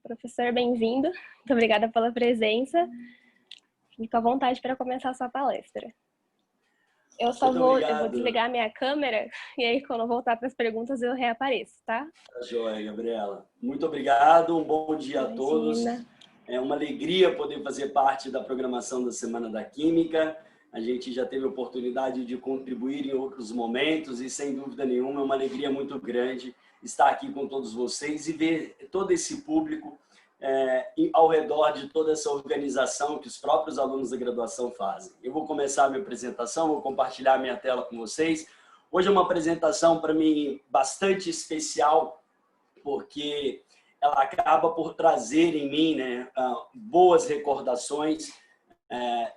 Professor, bem-vindo. Muito obrigada pela presença. Fique à vontade para começar a sua palestra. Eu vou desligar a minha câmera e aí quando eu voltar para as perguntas eu reapareço, tá? Tá joia, Gabriela. Muito obrigado, um bom dia a todos. É uma alegria poder fazer parte da programação da Semana da Química. A gente já teve a oportunidade de contribuir em outros momentos e, sem dúvida nenhuma, é uma alegria muito grande estar aqui com todos vocês e ver todo esse público ao redor de toda essa organização que os próprios alunos da graduação fazem. Eu vou começar a minha apresentação, vou compartilhar a minha tela com vocês. Hoje é uma apresentação, para mim, bastante especial, porque ela acaba por trazer em mim, né, boas recordações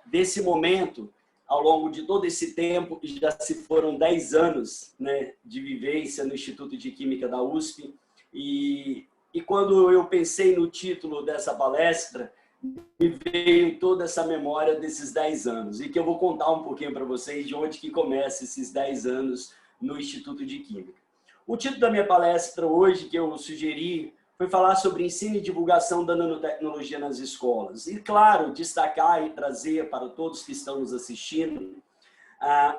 desse momento. Ao longo de todo esse tempo, já se foram 10 anos, né, de vivência no Instituto de Química da USP. E quando eu pensei no título dessa palestra, me veio toda essa memória desses 10 anos. E que eu vou contar um pouquinho para vocês de onde que começa esses 10 anos no Instituto de Química. O título da minha palestra hoje, que eu sugeri, foi falar sobre ensino e divulgação da nanotecnologia nas escolas. E, claro, destacar e trazer para todos que estão nos assistindo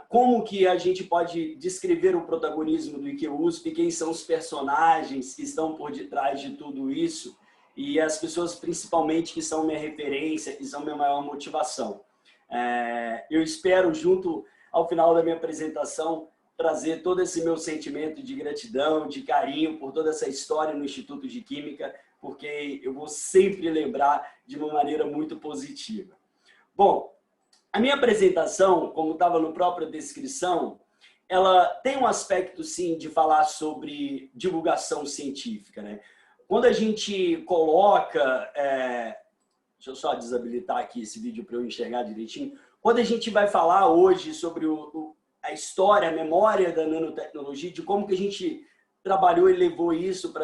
como que a gente pode descrever o protagonismo do IQUSP, quem são os personagens que estão por detrás de tudo isso e as pessoas, principalmente, que são minha referência, que são minha maior motivação. Eu espero, junto ao final da minha apresentação, trazer todo esse meu sentimento de gratidão, de carinho por toda essa história no Instituto de Química, porque eu vou sempre lembrar de uma maneira muito positiva. Bom, a minha apresentação, como estava na própria descrição, ela tem um aspecto, sim, de falar sobre divulgação científica, né? Quando a gente coloca... deixa eu só desabilitar aqui esse vídeo para eu enxergar direitinho. Quando a gente vai falar hoje sobre a história, a memória da nanotecnologia, de como que a gente trabalhou e levou isso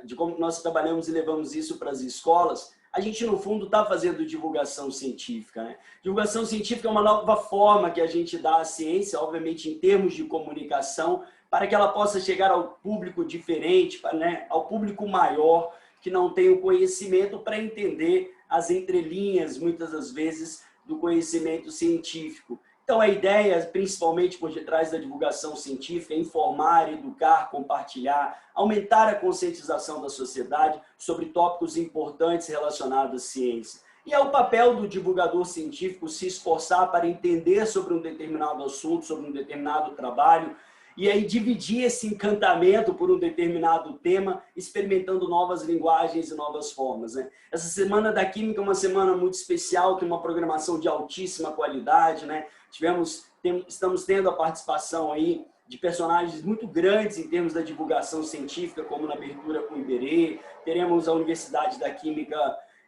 de como nós trabalhamos e levamos isso para as escolas, a gente, no fundo, está fazendo divulgação científica, né? Divulgação científica é uma nova forma que a gente dá à ciência, obviamente, em termos de comunicação, para que ela possa chegar ao público diferente, né? Ao público maior, que não tem o conhecimento, para entender as entrelinhas, muitas das vezes, do conhecimento científico. Então, a ideia, principalmente por detrás da divulgação científica, é informar, educar, compartilhar, aumentar a conscientização da sociedade sobre tópicos importantes relacionados à ciência. E é o papel do divulgador científico se esforçar para entender sobre um determinado assunto, sobre um determinado trabalho, e aí dividir esse encantamento por um determinado tema, experimentando novas linguagens e novas formas, né? Essa Semana da Química é uma semana muito especial, tem uma programação de altíssima qualidade, né? Estamos tendo a participação aí de personagens muito grandes em termos da divulgação científica, como na abertura com o Iberê, teremos a Universidade da Química.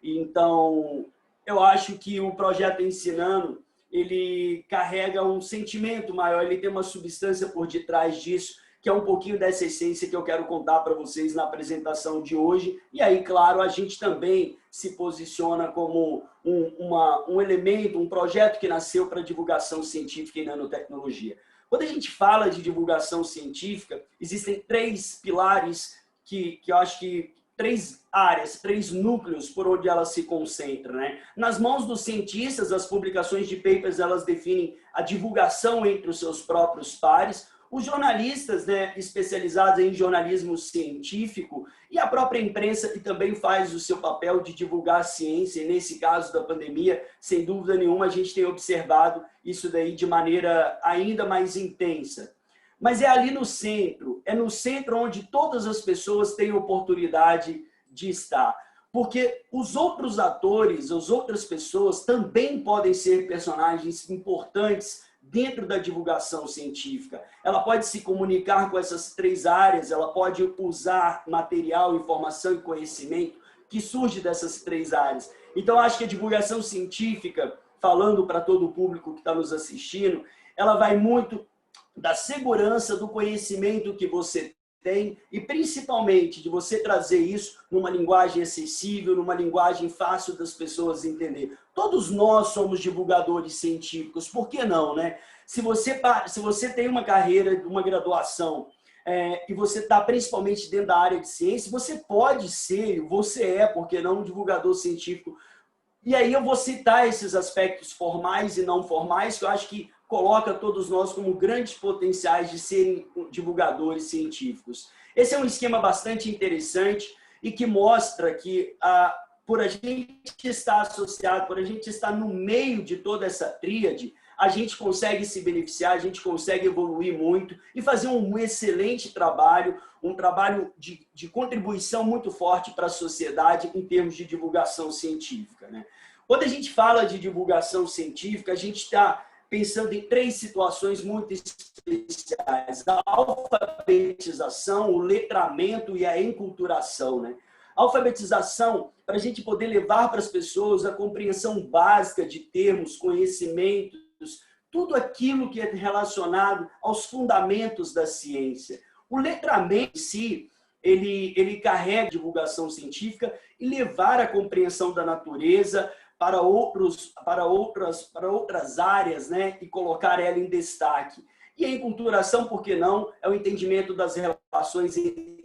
Então, eu acho que o projeto Ensinando, ele carrega um sentimento maior, ele tem uma substância por detrás disso, que é um pouquinho dessa essência que eu quero contar para vocês na apresentação de hoje. E aí, claro, a gente também se posiciona como um elemento, um projeto que nasceu para divulgação científica e nanotecnologia. Quando a gente fala de divulgação científica, existem 3 pilares que eu acho que 3 áreas, 3 núcleos por onde ela se concentra, né? Nas mãos dos cientistas, as publicações de papers, elas definem a divulgação entre os seus próprios pares. Os jornalistas, né, especializados em jornalismo científico e a própria imprensa, que também faz o seu papel de divulgar a ciência, e nesse caso da pandemia, sem dúvida nenhuma, a gente tem observado isso daí de maneira ainda mais intensa. Mas é ali no centro, é no centro onde todas as pessoas têm oportunidade de estar. Porque os outros atores, as outras pessoas também podem ser personagens importantes dentro da divulgação científica. Ela pode se comunicar com essas 3 áreas, ela pode usar material, informação e conhecimento que surge dessas 3 áreas. Então, acho que a divulgação científica, falando para todo o público que está nos assistindo, ela vai muito da segurança, do conhecimento que você tem e, principalmente, de você trazer isso numa linguagem acessível, numa linguagem fácil das pessoas entender. Todos nós somos divulgadores científicos, por que não, né? Se você tem uma carreira, uma graduação e você está principalmente dentro da área de ciência, você pode ser, você é, porque não, um divulgador científico. E aí eu vou citar esses aspectos formais e não formais, que eu acho que coloca todos nós como grandes potenciais de serem divulgadores científicos. Esse é um esquema bastante interessante e que mostra que, por a gente estar associado, por a gente estar no meio de toda essa tríade, a gente consegue se beneficiar, a gente consegue evoluir muito e fazer um excelente trabalho, um trabalho de contribuição muito forte para a sociedade em termos de divulgação científica, né? Quando a gente fala de divulgação científica, a gente está pensando em 3 situações muito especiais: a alfabetização, o letramento e a enculturação, né? A alfabetização, para a gente poder levar para as pessoas a compreensão básica de termos, conhecimentos, tudo aquilo que é relacionado aos fundamentos da ciência. O letramento em si, ele carrega a divulgação científica e levar a compreensão da natureza para outras áreas, né? E colocar ela em destaque. E a enculturação, por que não, é o entendimento das relações entre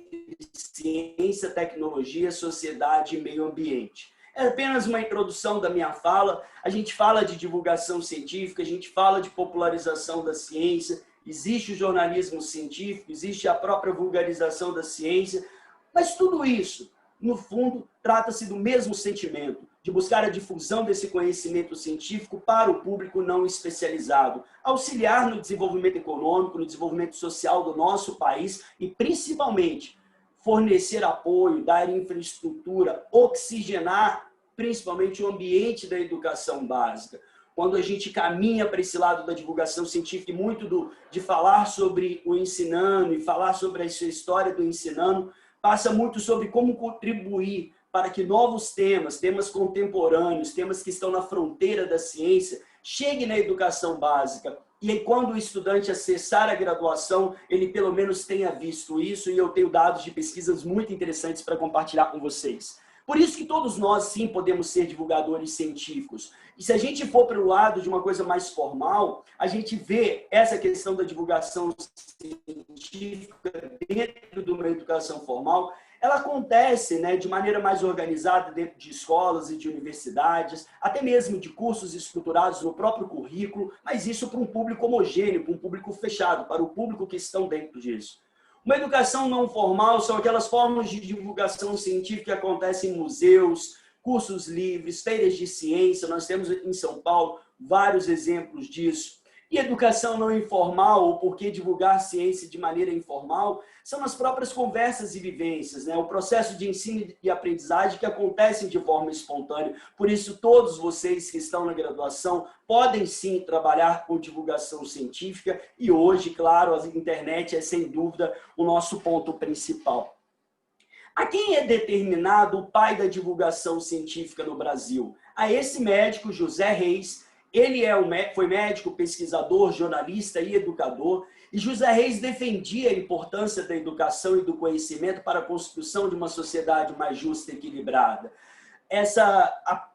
ciência, tecnologia, sociedade e meio ambiente. É apenas uma introdução da minha fala. A gente fala de divulgação científica, a gente fala de popularização da ciência, existe o jornalismo científico, existe a própria vulgarização da ciência, mas tudo isso, no fundo, trata-se do mesmo sentimento, de buscar a difusão desse conhecimento científico para o público não especializado, auxiliar no desenvolvimento econômico, no desenvolvimento social do nosso país e, principalmente, fornecer apoio, dar infraestrutura, oxigenar principalmente o ambiente da educação básica. Quando a gente caminha para esse lado da divulgação científica e muito de falar sobre o ensinando e falar sobre a sua história do ensinando, passa muito sobre como contribuir para que novos temas, temas contemporâneos, temas que estão na fronteira da ciência, cheguem na educação básica. E aí, quando o estudante acessar a graduação, ele pelo menos tenha visto isso, e eu tenho dados de pesquisas muito interessantes para compartilhar com vocês. Por isso que todos nós, sim, podemos ser divulgadores científicos. E se a gente for para o lado de uma coisa mais formal, a gente vê essa questão da divulgação científica dentro de uma educação formal, ela acontece, né, de maneira mais organizada dentro de escolas e de universidades, até mesmo de cursos estruturados no próprio currículo, mas isso para um público homogêneo, para um público fechado, para o público que estão dentro disso. Uma educação não formal são aquelas formas de divulgação científica que acontecem em museus, cursos livres, feiras de ciência. Nós temos em São Paulo vários exemplos disso. E educação não informal, ou por que divulgar ciência de maneira informal, são as próprias conversas e vivências, né? O processo de ensino e aprendizagem que acontecem de forma espontânea. Por isso, todos vocês que estão na graduação podem sim trabalhar com divulgação científica e hoje, claro, a internet é sem dúvida o nosso ponto principal. A quem é determinado o pai da divulgação científica no Brasil? A esse médico, José Reis. Ele foi médico, pesquisador, jornalista e educador, e José Reis defendia a importância da educação e do conhecimento para a construção de uma sociedade mais justa e equilibrada.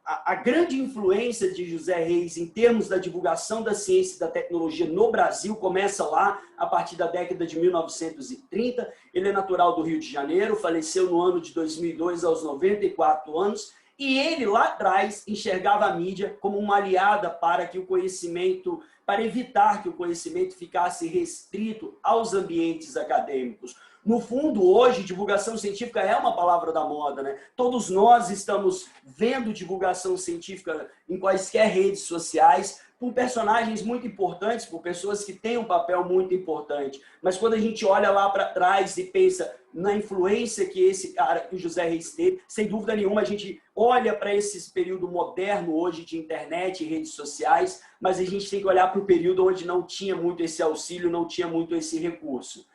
A grande influência de José Reis em termos da divulgação da ciência e da tecnologia no Brasil começa lá, a partir da década de 1930. Ele é natural do Rio de Janeiro, faleceu no ano de 2002, aos 94 anos, e ele, lá atrás, enxergava a mídia como uma aliada para que o conhecimento, para evitar que o conhecimento ficasse restrito aos ambientes acadêmicos. No fundo, hoje, divulgação científica é uma palavra da moda, né? Todos nós estamos vendo divulgação científica em quaisquer redes sociais, por personagens muito importantes, por pessoas que têm um papel muito importante. Mas quando a gente olha lá para trás e pensa na influência que esse cara, que o José Reis teve, sem dúvida nenhuma a gente olha para esse período moderno hoje de internet e redes sociais, mas a gente tem que olhar para o período onde não tinha muito esse auxílio, não tinha muito esse recurso.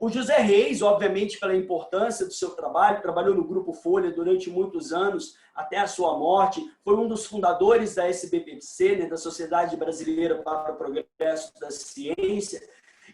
O José Reis, obviamente, pela importância do seu trabalho, trabalhou no Grupo Folha durante muitos anos, até a sua morte, foi um dos fundadores da SBPC, né, da Sociedade Brasileira para o Progresso da Ciência,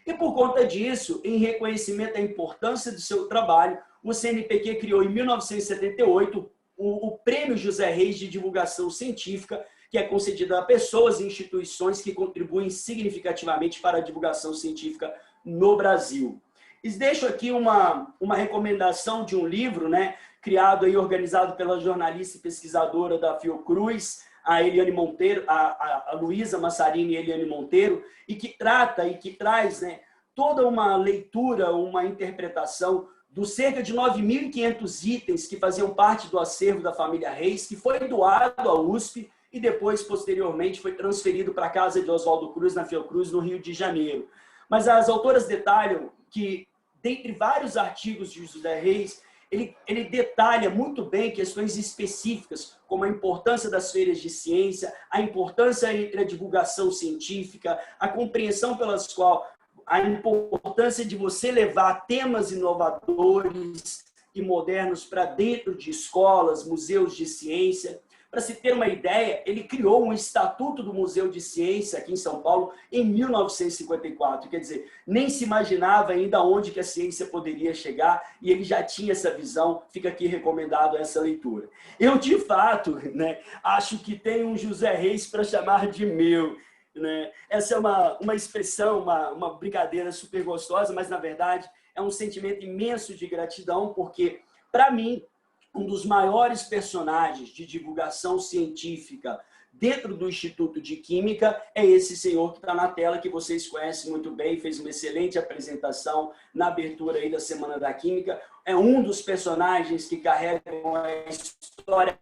e por conta disso, em reconhecimento da importância do seu trabalho, o CNPq criou em 1978 o Prêmio José Reis de Divulgação Científica, que é concedido a pessoas e instituições que contribuem significativamente para a divulgação científica no Brasil. E deixo aqui uma recomendação de um livro, né, criado e organizado pela jornalista e pesquisadora da Fiocruz, a Eliane Monteiro, a Luísa Massarini e Eliane Monteiro, e que trata e que traz, né, toda uma leitura, uma interpretação dos cerca de 9.500 itens que faziam parte do acervo da família Reis, que foi doado à USP e depois, posteriormente, foi transferido para a casa de Oswaldo Cruz, na Fiocruz, no Rio de Janeiro. Mas as autoras detalham que, dentre vários artigos de José Reis, ele detalha muito bem questões específicas, como a importância das feiras de ciência, a importância entre a divulgação científica, a compreensão pelas qual a importância de você levar temas inovadores e modernos para dentro de escolas, museus de ciência. Para se ter uma ideia, ele criou um Estatuto do Museu de Ciência aqui em São Paulo em 1954. Quer dizer, nem se imaginava ainda onde que a ciência poderia chegar e ele já tinha essa visão. Fica aqui recomendado essa leitura. Eu, de fato, né, acho que tem um José Reis para chamar de meu. Né? Essa é uma expressão, uma brincadeira super gostosa, mas, na verdade, é um sentimento imenso de gratidão, porque, para mim, um dos maiores personagens de divulgação científica dentro do Instituto de Química é esse senhor que está na tela, que vocês conhecem muito bem, fez uma excelente apresentação na abertura aí da Semana da Química. É um dos personagens que carregam a história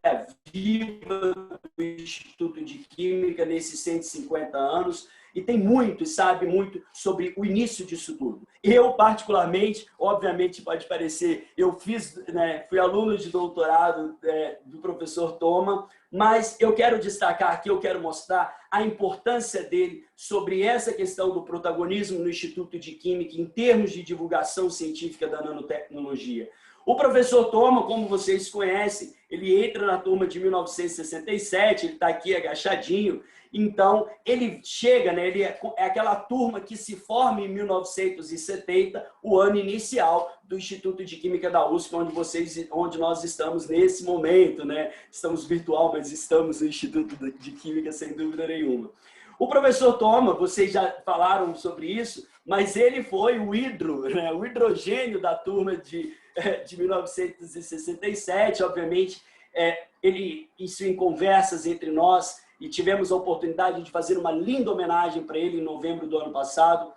viva do Instituto de Química nesses 150 anos. E tem muito, e sabe muito sobre o início disso tudo. Eu, particularmente, obviamente pode parecer, eu fui aluno de doutorado do professor Thoma, mas eu quero destacar aqui, eu quero mostrar a importância dele sobre essa questão do protagonismo no Instituto de Química em termos de divulgação científica da nanotecnologia. O professor Thoma, como vocês conhecem, ele entra na turma de 1967, ele está aqui agachadinho. Então, ele chega, né, ele é aquela turma que se forma em 1970, o ano inicial do Instituto de Química da USP, onde nós estamos nesse momento, né? Estamos virtual, mas estamos no Instituto de Química, sem dúvida nenhuma. O professor Thoma, vocês já falaram sobre isso, mas ele foi o né, o hidrogênio da turma de 1967, obviamente, isso em conversas entre nós, e tivemos a oportunidade de fazer uma linda homenagem para ele em novembro do ano passado,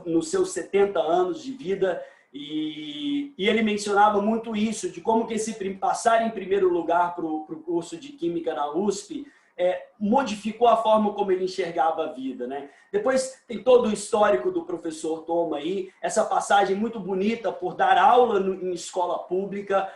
nos seus 70 anos de vida, e ele mencionava muito isso, de como que esse passar em primeiro lugar para o curso de Química na USP modificou a forma como ele enxergava a vida, né? Depois tem todo o histórico do professor Thoma aí, essa passagem muito bonita por dar aula em escola pública,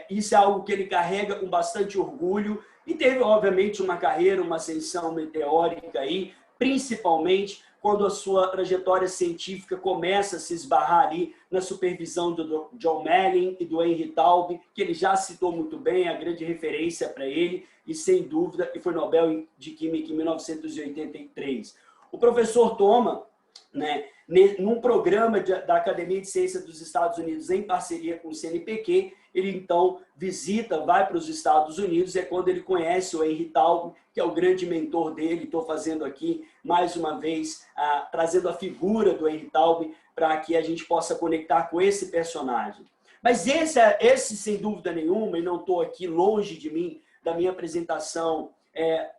isso é algo que ele carrega com bastante orgulho, e teve, obviamente, uma carreira, uma ascensão meteórica aí, principalmente quando a sua trajetória científica começa a se esbarrar ali na supervisão do John Mellin e do Henry Taube, que ele já citou muito bem, a grande referência para ele, e sem dúvida, que foi Nobel de Química em 1983. O professor Thoma, né, num programa da Academia de Ciências dos Estados Unidos, em parceria com o CNPq, ele então vai para os Estados Unidos, é quando ele conhece o Henry Taube, que é o grande mentor dele. Estou fazendo aqui, mais uma vez, trazendo a figura do Henry Taube para que a gente possa conectar com esse personagem. Mas esse sem dúvida nenhuma, e não estou aqui longe de mim, da minha apresentação,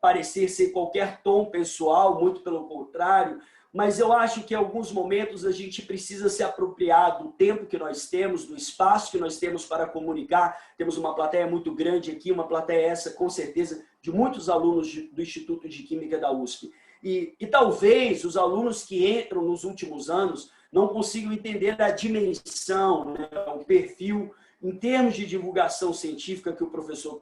parecer ser qualquer tom pessoal, muito pelo contrário, mas eu acho que em alguns momentos a gente precisa se apropriar do tempo que nós temos, do espaço que nós temos para comunicar. Temos uma plateia muito grande aqui, uma plateia essa, com certeza, de muitos alunos do Instituto de Química da USP. E talvez os alunos que entram nos últimos anos não consigam entender a dimensão, né, o perfil, em termos de divulgação científica que o professor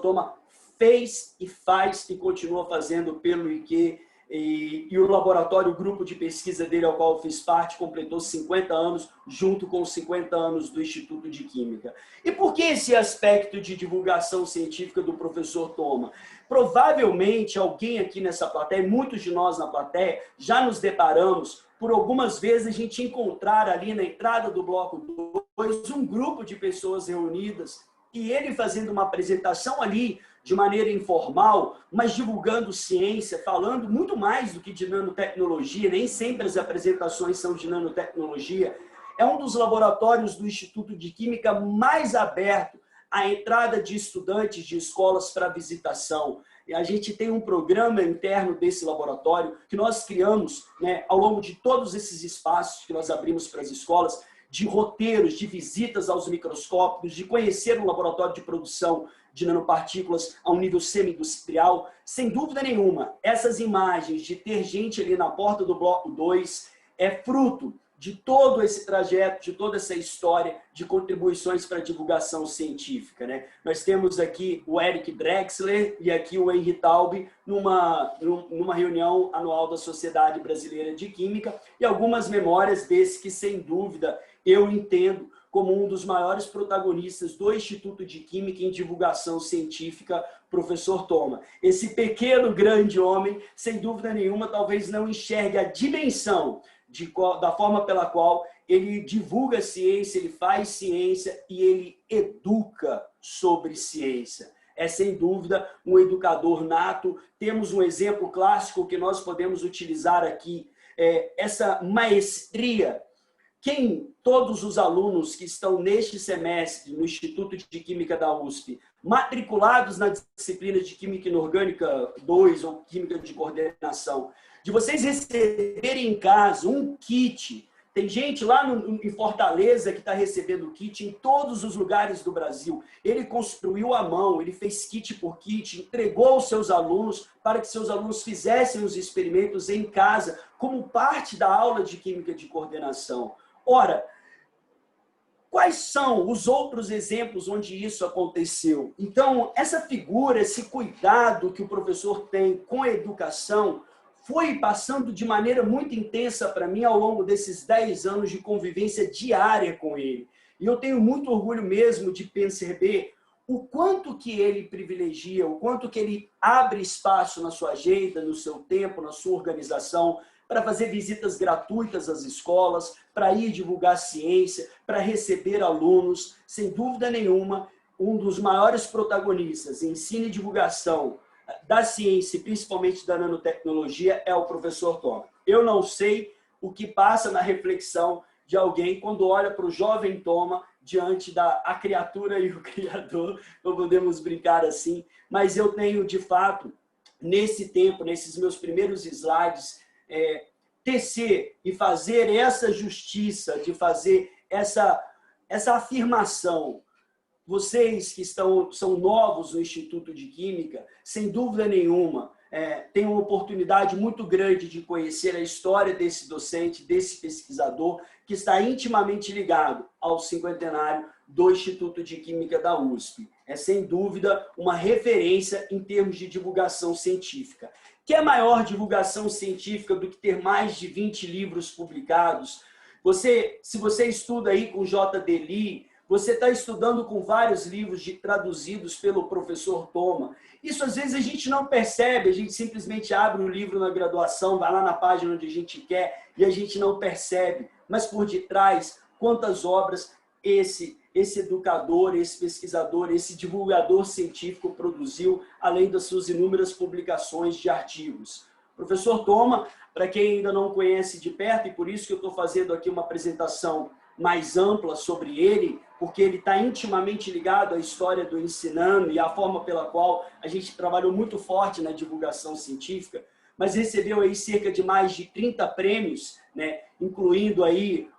Thoma fez e faz e continua fazendo pelo IQ. E o laboratório, o grupo de pesquisa dele, ao qual eu fiz parte, completou 50 anos, junto com os 50 anos do Instituto de Química. E por que esse aspecto de divulgação científica do professor Thoma? Provavelmente alguém aqui nessa plateia, muitos de nós na plateia, já nos deparamos, por algumas vezes, a gente encontrar ali na entrada do bloco 2 um grupo de pessoas reunidas e ele fazendo uma apresentação ali de maneira informal, mas divulgando ciência, falando muito mais do que de nanotecnologia, nem sempre as apresentações são de nanotecnologia. É um dos laboratórios do Instituto de Química mais aberto à entrada de estudantes de escolas para visitação. E a gente tem um programa interno desse laboratório que nós criamos, né, ao longo de todos esses espaços que nós abrimos para as escolas, de roteiros, de visitas aos microscópios, de conhecer um laboratório de produção de nanopartículas a um nível semi-industrial. Sem dúvida nenhuma, essas imagens de ter gente ali na porta do bloco 2 é fruto de todo esse trajeto, de toda essa história de contribuições para a divulgação científica, né? Nós temos aqui o Eric Drexler e aqui o Henry Taube numa reunião anual da Sociedade Brasileira de Química e algumas memórias desse que, sem dúvida, eu entendo como um dos maiores protagonistas do Instituto de Química em divulgação científica, professor Thoma. Esse pequeno, grande homem, sem dúvida nenhuma, talvez não enxergue a dimensão da forma pela qual ele divulga ciência, ele faz ciência e ele educa sobre ciência. É, sem dúvida, um educador nato. Temos um exemplo clássico que nós podemos utilizar aqui, essa maestria. Todos os alunos que estão neste semestre no Instituto de Química da USP, matriculados na disciplina de Química Inorgânica 2 ou Química de Coordenação, de vocês receberem em casa um kit. Tem gente lá em Fortaleza que está recebendo kit em todos os lugares do Brasil. Ele construiu à mão, ele fez kit por kit, entregou aos seus alunos para que seus alunos fizessem os experimentos em casa, como parte da aula de Química de Coordenação. Ora, quais são os outros exemplos onde isso aconteceu? Então, essa figura, esse cuidado que o professor tem com a educação foi passando de maneira muito intensa para mim ao longo desses 10 anos de convivência diária com ele. E eu tenho muito orgulho mesmo de perceber o quanto que ele privilegia, o quanto que ele abre espaço na sua agenda, no seu tempo, na sua organização, para fazer visitas gratuitas às escolas, para ir divulgar ciência, para receber alunos. Sem dúvida nenhuma, um dos maiores protagonistas em ensino e divulgação da ciência, principalmente da nanotecnologia, é o professor Thoma. Eu não sei o que passa na reflexão de alguém quando olha para o jovem Thoma diante da criatura e o criador, não podemos brincar assim, mas eu tenho, de fato, nesse tempo, nesses meus primeiros slides, tecer e fazer essa justiça, de fazer essa afirmação. Vocês que são novos no Instituto de Química, sem dúvida nenhuma, têm uma oportunidade muito grande de conhecer a história desse docente, desse pesquisador, que está intimamente ligado ao cinquentenário do Instituto de Química da USP. É, sem dúvida, uma referência em termos de divulgação científica. Que é maior divulgação científica do que ter mais de 20 livros publicados? Se você estuda aí com J.D. Lee, você está estudando com vários livros traduzidos pelo professor Thoma. Isso, às vezes, a gente não percebe, a gente simplesmente abre o livro na graduação, vai lá na página onde a gente quer e a gente não percebe. Mas por detrás, quantas obras esse educador, esse pesquisador, esse divulgador científico produziu, além das suas inúmeras publicações de artigos. Professor Thoma, para quem ainda não conhece de perto, e por isso que eu estou fazendo aqui uma apresentação mais ampla sobre ele, porque ele está intimamente ligado à história do ensinando e à forma pela qual a gente trabalhou muito forte na divulgação científica, mas recebeu aí cerca de mais de 30 prêmios, né, incluindo aí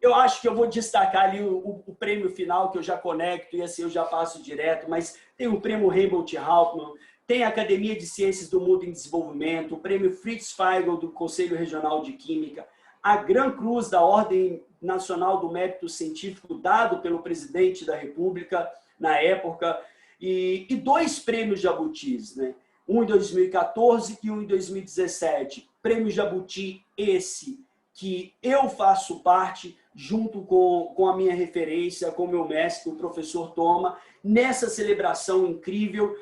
eu acho que eu vou destacar ali o prêmio final, que eu já conecto e assim eu já passo direto, mas tem o prêmio Reinbold-Hauptmann, tem a Academia de Ciências do Mundo em Desenvolvimento, o prêmio Fritz Feigl do Conselho Regional de Química, a Gran Cruz da Ordem Nacional do Mérito Científico, dado pelo presidente da República na época, e 2 prêmios Jabutis, né? Um em 2014 e um em 2017. Prêmio Jabuti esse que eu faço parte, junto com a minha referência, com o meu mestre, o professor Thoma, nessa celebração incrível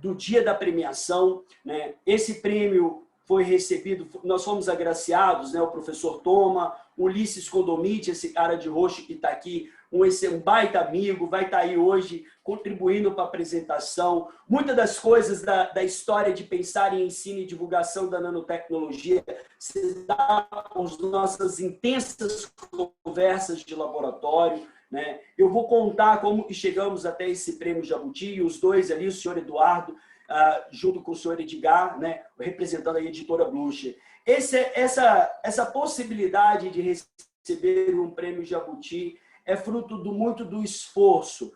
do dia da premiação, né? Esse prêmio foi recebido, nós fomos agraciados, né? O professor Toma, o Ulisses Condomite, esse cara de roxo que está aqui, um baita amigo, vai estar aí hoje contribuindo para a apresentação. Muitas das coisas da história de pensar em ensino e divulgação da nanotecnologia se dá com as nossas intensas conversas de laboratório, né? Eu vou contar como que chegamos até esse prêmio Jabuti, os dois ali, o senhor Eduardo, junto com o senhor Edgar, né, representando a editora Blucher. Essa possibilidade de receber um prêmio Jabuti é fruto muito do esforço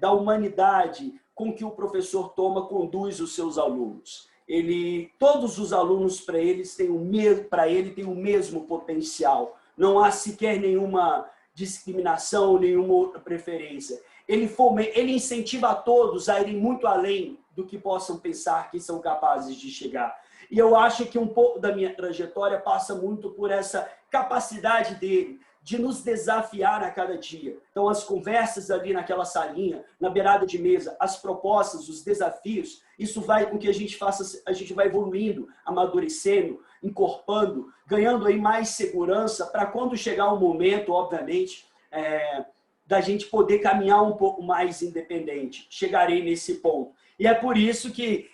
da humanidade com que o professor Toma conduz os seus alunos. Todos os alunos, para ele, têm o mesmo potencial. Não há sequer nenhuma discriminação, nenhuma outra preferência. Ele incentiva a todos a irem muito além do que possam pensar que são capazes de chegar. E eu acho que um pouco da minha trajetória passa muito por essa capacidade dele de nos desafiar a cada dia. Então, as conversas ali naquela salinha, na beirada de mesa, as propostas, os desafios, isso vai com que a gente vai evoluindo, amadurecendo, encorpando, ganhando aí mais segurança para quando chegar o momento, obviamente, da gente poder caminhar um pouco mais independente. Chegarei nesse ponto. E é por isso que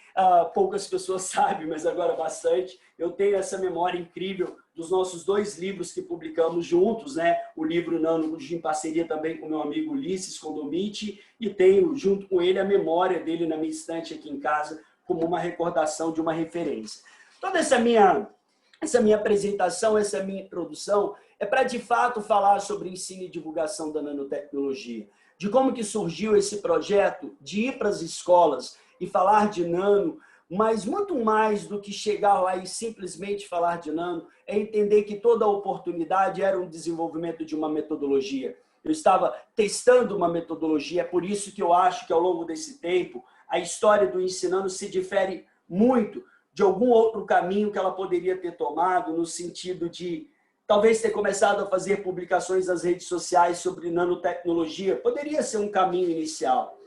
poucas pessoas sabem, mas agora bastante, eu tenho essa memória incrível dos nossos 2 livros que publicamos juntos, né? O livro Nano, em parceria também com meu amigo Ulisses Condomite, e tenho junto com ele a memória dele na minha estante aqui em casa, como uma recordação de uma referência. Toda essa minha apresentação, essa minha introdução, é para, de fato, falar sobre ensino e divulgação da nanotecnologia, de como que surgiu esse projeto de ir para as escolas e falar de nano, mas muito mais do que chegar lá e simplesmente falar de nano, é entender que toda oportunidade era um desenvolvimento de uma metodologia. Eu estava testando uma metodologia, é por isso que eu acho que ao longo desse tempo, a história do Ensinando se difere muito de algum outro caminho que ela poderia ter tomado, no sentido de talvez ter começado a fazer publicações nas redes sociais sobre nanotecnologia. Poderia ser um caminho inicial,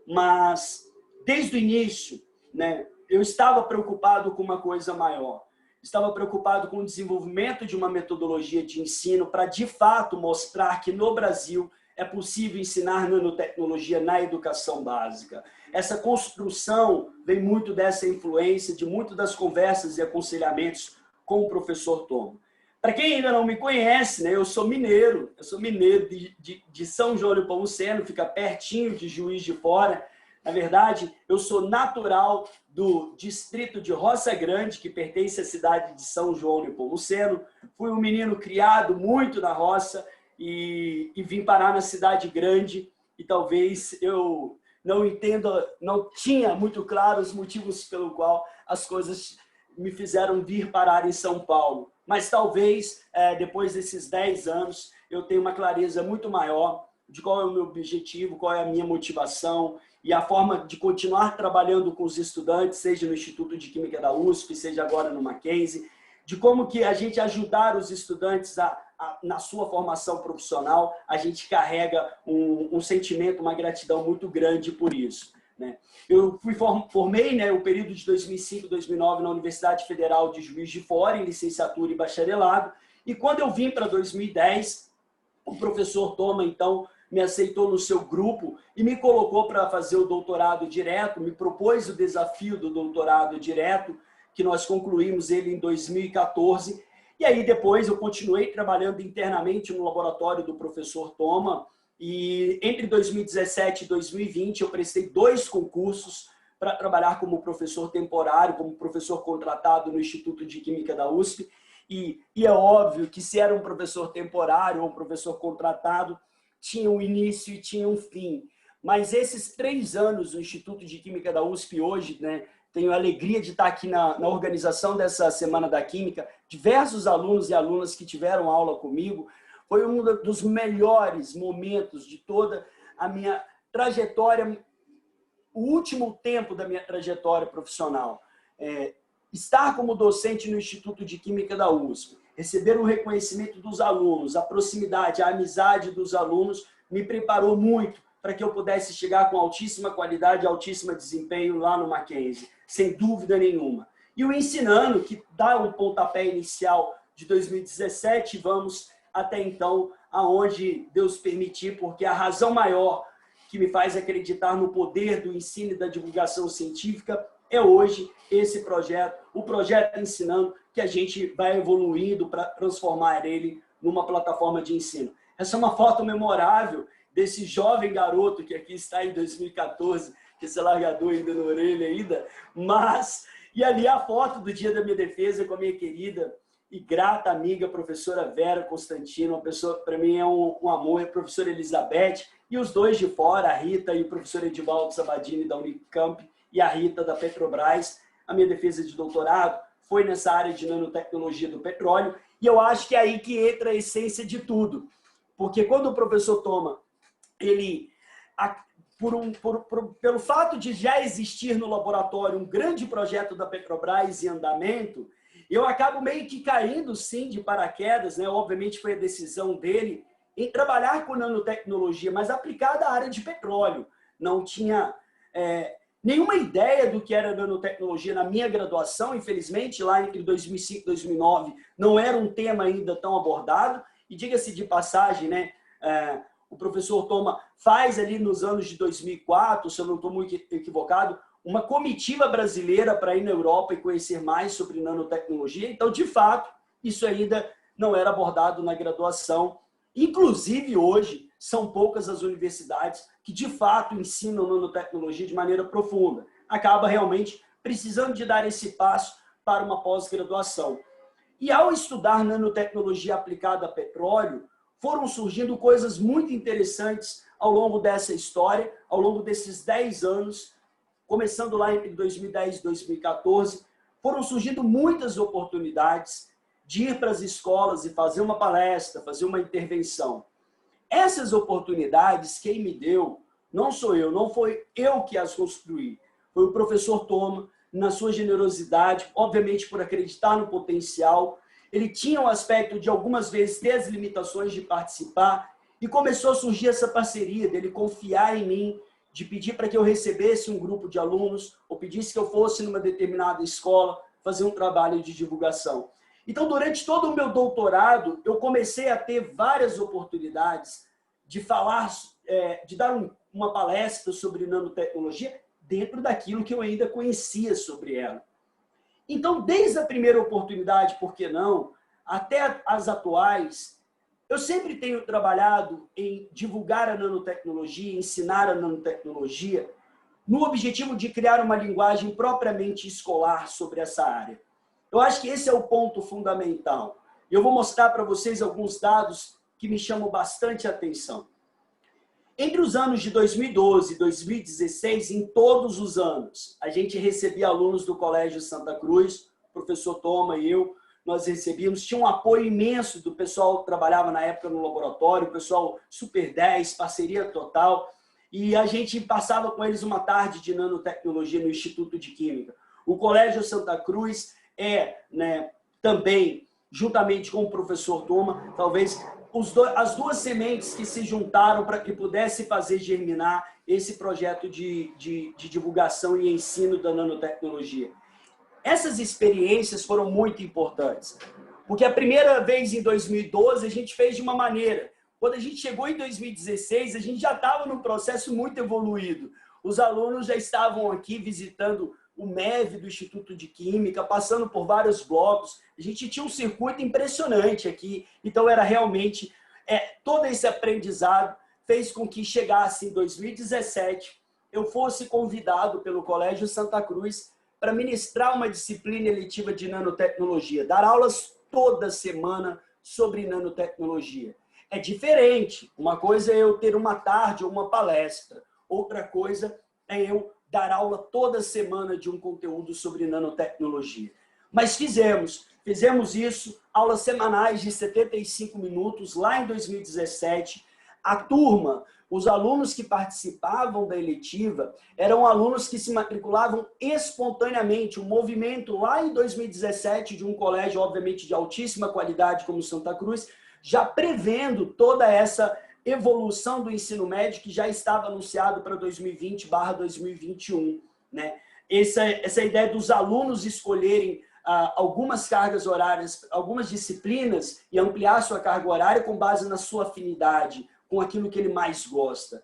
mas desde o início, né, eu estava preocupado com uma coisa maior. Estava preocupado com o desenvolvimento de uma metodologia de ensino para, de fato, mostrar que no Brasil é possível ensinar nanotecnologia na educação básica. Essa construção vem muito dessa influência, de muitas das conversas e aconselhamentos com o professor Toma. Para quem ainda não me conhece, né, eu sou mineiro de São João Nepomuceno, fica pertinho de Juiz de Fora. Na verdade, eu sou natural do distrito de Roça Grande, que pertence à cidade de São João Nepomuceno. Fui um menino criado muito na roça e vim parar na cidade grande. E talvez eu não tinha muito claro os motivos pelo qual as coisas me fizeram vir parar em São Paulo. Mas talvez, depois desses 10 anos, eu tenha uma clareza muito maior de qual é o meu objetivo, qual é a minha motivação e a forma de continuar trabalhando com os estudantes, seja no Instituto de Química da USP, seja agora no Mackenzie, de como que a gente ajudar os estudantes na sua formação profissional, a gente carrega um sentimento, uma gratidão muito grande por isso, né? Eu formei, né, o período de 2005 2009 na Universidade Federal de Juiz de Fora, em licenciatura e bacharelado, e quando eu vim para 2010, o professor Toma, então, me aceitou no seu grupo e me colocou para fazer o doutorado direto, me propôs o desafio do doutorado direto, que nós concluímos ele em 2014, e aí depois eu continuei trabalhando internamente no laboratório do professor Toma, e entre 2017 e 2020 eu prestei 2 concursos para trabalhar como professor temporário, como professor contratado no Instituto de Química da USP, e é óbvio que se era um professor temporário ou um professor contratado, tinha um início e tinha um fim. Mas esses 3 anos no Instituto de Química da USP hoje, né, tenho a alegria de estar aqui na organização dessa Semana da Química, diversos alunos e alunas que tiveram aula comigo, foi um dos melhores momentos de toda a minha trajetória, o último tempo da minha trajetória profissional. Estar como docente no Instituto de Química da USP, receber o reconhecimento dos alunos, a proximidade, a amizade dos alunos, me preparou muito para que eu pudesse chegar com altíssima qualidade, altíssimo desempenho lá no Mackenzie, sem dúvida nenhuma. E o Ensinando, que dá o pontapé inicial de 2017, vamos até então aonde Deus permitir, porque a razão maior que me faz acreditar no poder do ensino e da divulgação científica é hoje esse projeto, o projeto Ensinando, que a gente vai evoluindo para transformar ele numa plataforma de ensino. Essa é uma foto memorável desse jovem garoto que aqui está em 2014, que esse largador ainda na orelha ainda, mas... E ali a foto do Dia da Minha Defesa com a minha querida e grata amiga, professora Vera Constantino, uma pessoa, para mim, é um amor, a professora Elizabeth, e os dois de fora, a Rita e o professor Edivaldo Sabadini da Unicamp, e a Rita da Petrobras. A minha defesa de doutorado foi nessa área de nanotecnologia do petróleo, e eu acho que é aí que entra a essência de tudo. Porque quando o professor Toma, ele, pelo fato de já existir no laboratório um grande projeto da Petrobras em andamento, eu acabo meio que caindo, sim, de paraquedas, né? Obviamente foi a decisão dele em trabalhar com nanotecnologia, mas aplicada à área de petróleo. Não tinha nenhuma ideia do que era nanotecnologia na minha graduação, infelizmente, lá entre 2005 e 2009, não era um tema ainda tão abordado. E diga-se de passagem, né? O professor Toma faz ali nos anos de 2004, se eu não estou muito equivocado, uma comitiva brasileira para ir na Europa e conhecer mais sobre nanotecnologia. Então, de fato, isso ainda não era abordado na graduação. Inclusive, hoje, são poucas as universidades que, de fato, ensinam nanotecnologia de maneira profunda. Acaba realmente precisando de dar esse passo para uma pós-graduação. E ao estudar nanotecnologia aplicada a petróleo, foram surgindo coisas muito interessantes ao longo dessa história, ao longo desses 10 anos, começando lá entre 2010 e 2014, foram surgindo muitas oportunidades de ir para as escolas e fazer uma palestra, fazer uma intervenção. Essas oportunidades, quem me deu, não sou eu, não foi eu que as construí, foi o professor Toma, na sua generosidade, obviamente por acreditar no potencial. Ele tinha um aspecto de algumas vezes ter as limitações de participar e começou a surgir essa parceria dele confiar em mim, de pedir para que eu recebesse um grupo de alunos ou pedisse que eu fosse numa determinada escola fazer um trabalho de divulgação. Então, durante todo o meu doutorado, eu comecei a ter várias oportunidades de falar, de dar uma palestra sobre nanotecnologia dentro daquilo que eu ainda conhecia sobre ela. Então, desde a primeira oportunidade, por que não, até as atuais, eu sempre tenho trabalhado em divulgar a nanotecnologia, ensinar a nanotecnologia, no objetivo de criar uma linguagem propriamente escolar sobre essa área. Eu acho que esse é o ponto fundamental. Eu vou mostrar para vocês alguns dados que me chamam bastante atenção. Entre os anos de 2012 e 2016, em todos os anos, a gente recebia alunos do Colégio Santa Cruz, o professor Toma e eu, nós recebíamos, tinha um apoio imenso do pessoal que trabalhava na época no laboratório, o pessoal Super 10, parceria total, e a gente passava com eles uma tarde de nanotecnologia no Instituto de Química. O Colégio Santa Cruz também, juntamente com o professor Toma, talvez as duas sementes que se juntaram para que pudesse fazer germinar esse projeto de divulgação e ensino da nanotecnologia. Essas experiências foram muito importantes, porque a primeira vez em 2012 a gente fez de uma maneira. Quando a gente chegou em 2016, a gente já estava num processo muito evoluído. Os alunos já estavam aqui visitando o MEV do Instituto de Química, passando por vários blocos. A gente tinha um circuito impressionante aqui, então era realmente... todo esse aprendizado fez com que chegasse em 2017, eu fosse convidado pelo Colégio Santa Cruz para ministrar uma disciplina eletiva de nanotecnologia, dar aulas toda semana sobre nanotecnologia. É diferente, uma coisa é eu ter uma tarde ou uma palestra, outra coisa é eu dar aula toda semana de um conteúdo sobre nanotecnologia. Mas fizemos isso, aulas semanais de 75 minutos, lá em 2017. A turma, os alunos que participavam da eletiva, eram alunos que se matriculavam espontaneamente. Um movimento lá em 2017 de um colégio, obviamente, de altíssima qualidade como Santa Cruz, já prevendo toda essa evolução do ensino médio que já estava anunciado para 2020/2021, né? essa ideia dos alunos escolherem algumas cargas horárias, algumas disciplinas e ampliar sua carga horária com base na sua afinidade, com aquilo que ele mais gosta.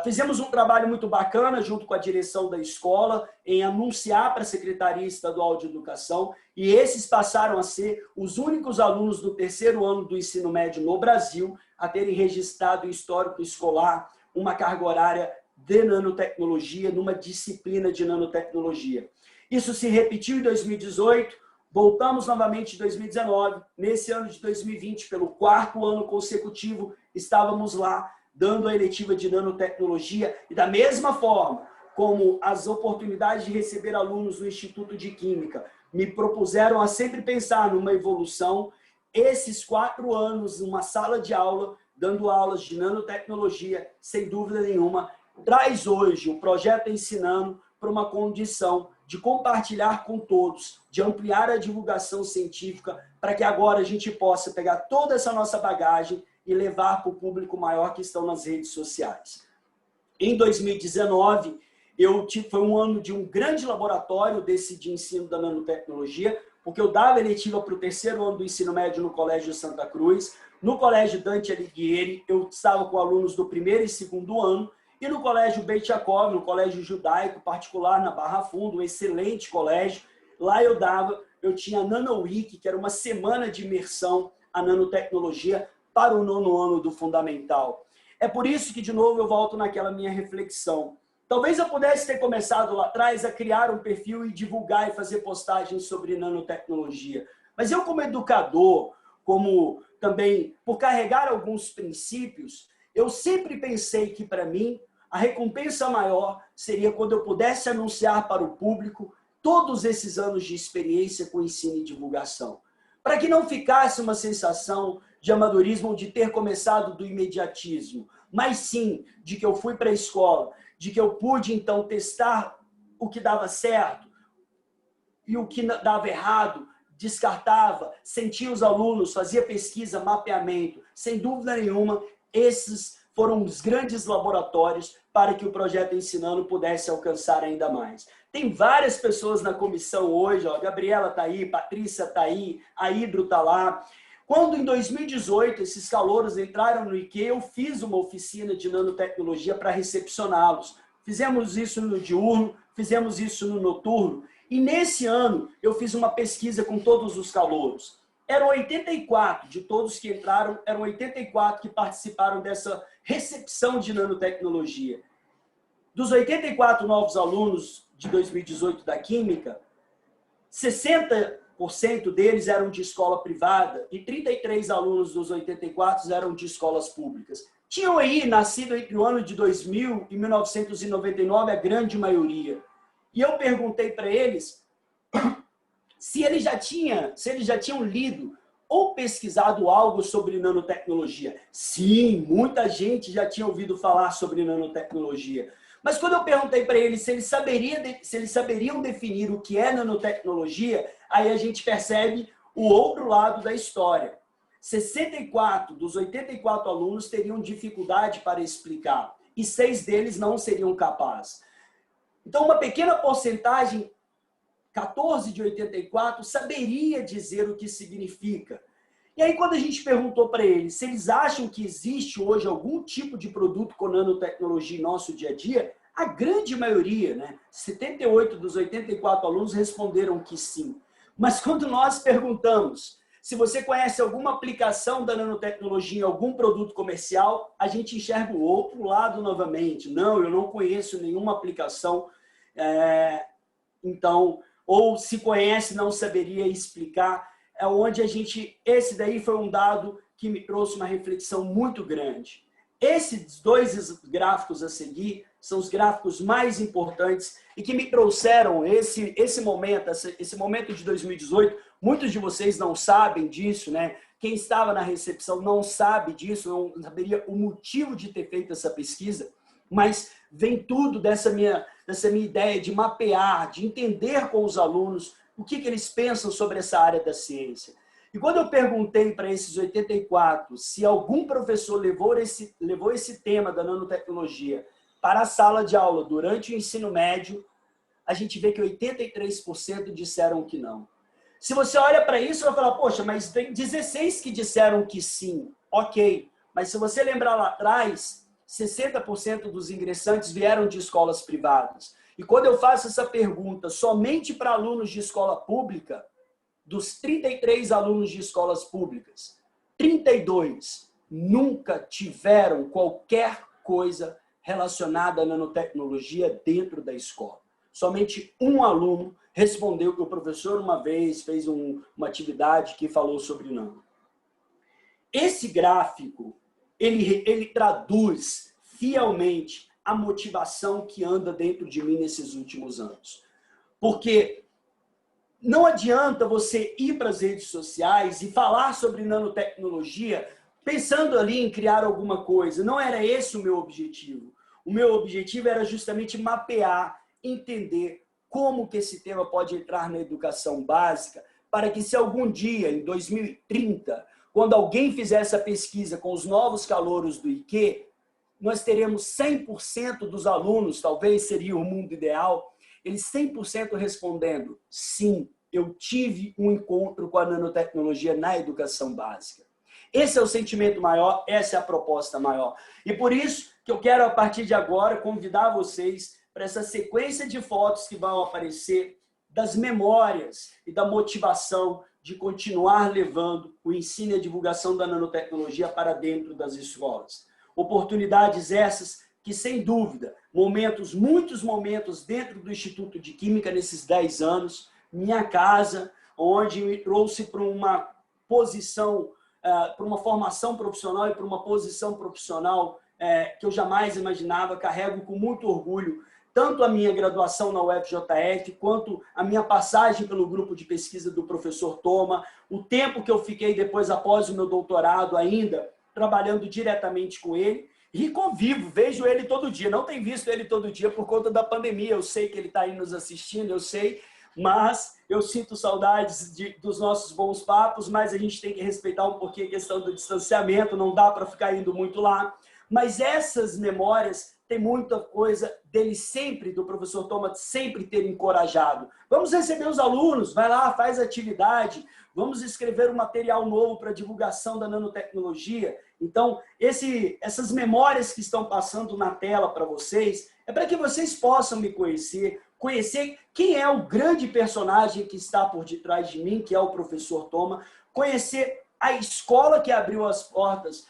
Fizemos um trabalho muito bacana junto com a direção da escola em anunciar para a Secretaria Estadual de Educação, e esses passaram a ser os únicos alunos do terceiro ano do ensino médio no Brasil a terem registrado em histórico escolar uma carga horária de nanotecnologia, numa disciplina de nanotecnologia. Isso se repetiu em 2018, voltamos novamente em 2019, nesse ano de 2020, pelo quarto ano consecutivo, estávamos lá dando a eletiva de nanotecnologia, e da mesma forma como as oportunidades de receber alunos no Instituto de Química me propuseram a sempre pensar numa evolução, esses 4 anos numa sala de aula, dando aulas de nanotecnologia, sem dúvida nenhuma, traz hoje o projeto Ensinando para uma condição de compartilhar com todos, de ampliar a divulgação científica, para que agora a gente possa pegar toda essa nossa bagagem e levar para o público maior que estão nas redes sociais. Em 2019, foi um ano de um grande laboratório de ensino da nanotecnologia, porque eu dava eletiva para o terceiro ano do ensino médio no Colégio Santa Cruz, no Colégio Dante Alighieri, eu estava com alunos do primeiro e segundo ano, e no Colégio Beit Jacob, no Colégio Judaico Particular na Barra Funda, um excelente colégio, lá eu tinha a Nano Week, que era uma semana de imersão à nanotecnologia para o 9º ano do Fundamental. É por isso que, de novo, eu volto naquela minha reflexão. Talvez eu pudesse ter começado lá atrás a criar um perfil e divulgar e fazer postagens sobre nanotecnologia. Mas eu, como educador, como também por carregar alguns princípios, eu sempre pensei que, para mim, a recompensa maior seria quando eu pudesse anunciar para o público todos esses anos de experiência com ensino e divulgação. Para que não ficasse uma sensação de amadorismo ou de ter começado do imediatismo, mas sim de que eu fui para a escola, de que eu pude, então, testar o que dava certo e o que dava errado, descartava, sentia os alunos, fazia pesquisa, mapeamento. Sem dúvida nenhuma, esses foram os grandes laboratórios para que o projeto Ensinando pudesse alcançar ainda mais. Tem várias pessoas na comissão hoje, ó, a Gabriela está aí, Patrícia está aí, a Hidro está lá. Quando, em 2018, esses calouros entraram no IQ, eu fiz uma oficina de nanotecnologia para recepcioná-los. Fizemos isso no diurno, fizemos isso no noturno. E nesse ano, eu fiz uma pesquisa com todos os calouros. Eram 84, de todos que entraram, eram 84 que participaram dessa recepção de nanotecnologia. Dos 84 novos alunos de 2018 da Química, 60% deles eram de escola privada e 33 alunos dos 84 eram de escolas públicas. Tinham aí nascido entre o ano de 2000 e 1999 a grande maioria. E eu perguntei para eles se eles já tinham lido ou pesquisado algo sobre nanotecnologia. Sim, muita gente já tinha ouvido falar sobre nanotecnologia. Mas quando eu perguntei para eles se eles saberiam definir o que é nanotecnologia, aí a gente percebe o outro lado da história. 64 dos 84 alunos teriam dificuldade para explicar e 6 deles não seriam capazes. Então, uma pequena porcentagem, 14 de 84, saberia dizer o que significa. E aí, quando a gente perguntou para eles se eles acham que existe hoje algum tipo de produto com nanotecnologia em nosso dia a dia, a grande maioria, né, 78 dos 84 alunos responderam que sim. Mas quando nós perguntamos se você conhece alguma aplicação da nanotecnologia em algum produto comercial, a gente enxerga o outro lado novamente. Não, eu não conheço nenhuma aplicação. Então, ou se conhece, não saberia explicar. É onde esse daí foi um dado que me trouxe uma reflexão muito grande. Esses 2 gráficos a seguir são os gráficos mais importantes e que me trouxeram esse momento de 2018. Muitos de vocês não sabem disso, né? Quem estava na recepção não sabe disso, não saberia o motivo de ter feito essa pesquisa, mas vem tudo dessa minha ideia de mapear, de entender com os alunos o que eles pensam sobre essa área da ciência. E quando eu perguntei para esses 84 se algum professor levou esse tema da nanotecnologia para a sala de aula durante o ensino médio, a gente vê que 83% disseram que não. Se você olha para isso, vai falar, poxa, mas tem 16 que disseram que sim. Ok, mas se você lembrar lá atrás, 60% dos ingressantes vieram de escolas privadas. E quando eu faço essa pergunta somente para alunos de escola pública, dos 33 alunos de escolas públicas, 32 nunca tiveram qualquer coisa relacionada à nanotecnologia dentro da escola. Somente um aluno respondeu que o professor uma vez fez uma atividade que falou sobre nano. Esse gráfico, ele traduz fielmente a motivação que anda dentro de mim nesses últimos anos. Porque não adianta você ir para as redes sociais e falar sobre nanotecnologia pensando ali em criar alguma coisa. Não era esse o meu objetivo. O meu objetivo era justamente mapear, entender como que esse tema pode entrar na educação básica, para que se algum dia, em 2030, quando alguém fizer essa pesquisa com os novos calouros do IQ, nós teremos 100% dos alunos, talvez seria o mundo ideal, eles 100% respondendo, sim, eu tive um encontro com a nanotecnologia na educação básica. Esse é o sentimento maior, essa é a proposta maior. E por isso que eu quero, a partir de agora, convidar vocês para essa sequência de fotos que vão aparecer das memórias e da motivação de continuar levando o ensino e a divulgação da nanotecnologia para dentro das escolas. Oportunidades essas que, sem dúvida, muitos momentos dentro do Instituto de Química nesses 10 anos, minha casa, onde me trouxe para uma posição, para uma formação profissional e para uma posição profissional que eu jamais imaginava, carrego com muito orgulho tanto a minha graduação na UFJF, quanto a minha passagem pelo grupo de pesquisa do professor Toma, o tempo que eu fiquei depois, após o meu doutorado ainda, trabalhando diretamente com ele, e convivo, vejo ele todo dia. Não tenho visto ele todo dia por conta da pandemia, eu sei que ele está aí nos assistindo, eu sei, mas eu sinto saudades dos nossos bons papos, mas a gente tem que respeitar um pouquinho a questão do distanciamento, não dá para ficar indo muito lá. Mas essas memórias, tem muita coisa dele sempre, do professor Thomas, sempre ter encorajado. Vamos receber os alunos, vai lá, faz atividade, vamos escrever um material novo para divulgação da nanotecnologia. Então, essas memórias que estão passando na tela para vocês, é para que vocês possam me conhecer quem é o grande personagem que está por detrás de mim, que é o professor Thomas, conhecer a escola que abriu as portas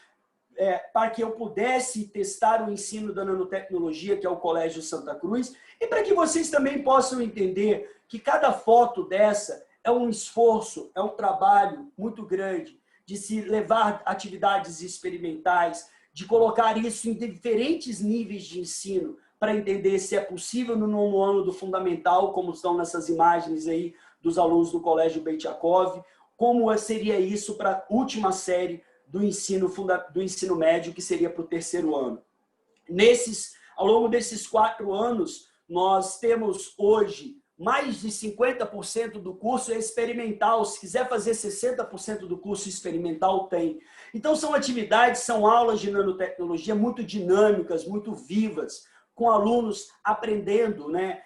para que eu pudesse testar o ensino da nanotecnologia, que é o Colégio Santa Cruz, e para que vocês também possam entender que cada foto dessa é um esforço, é um trabalho muito grande de se levar atividades experimentais, de colocar isso em diferentes níveis de ensino, para entender se é possível no nono ano do fundamental, como estão nessas imagens aí dos alunos do Colégio Beit Yaakov, como seria isso para a última série do ensino médio, que seria para o terceiro ano. Ao longo desses 4 anos, nós temos hoje mais de 50% do curso é experimental. Se quiser fazer 60% do curso experimental, tem. Então, são atividades, são aulas de nanotecnologia muito dinâmicas, muito vivas, com alunos aprendendo, né?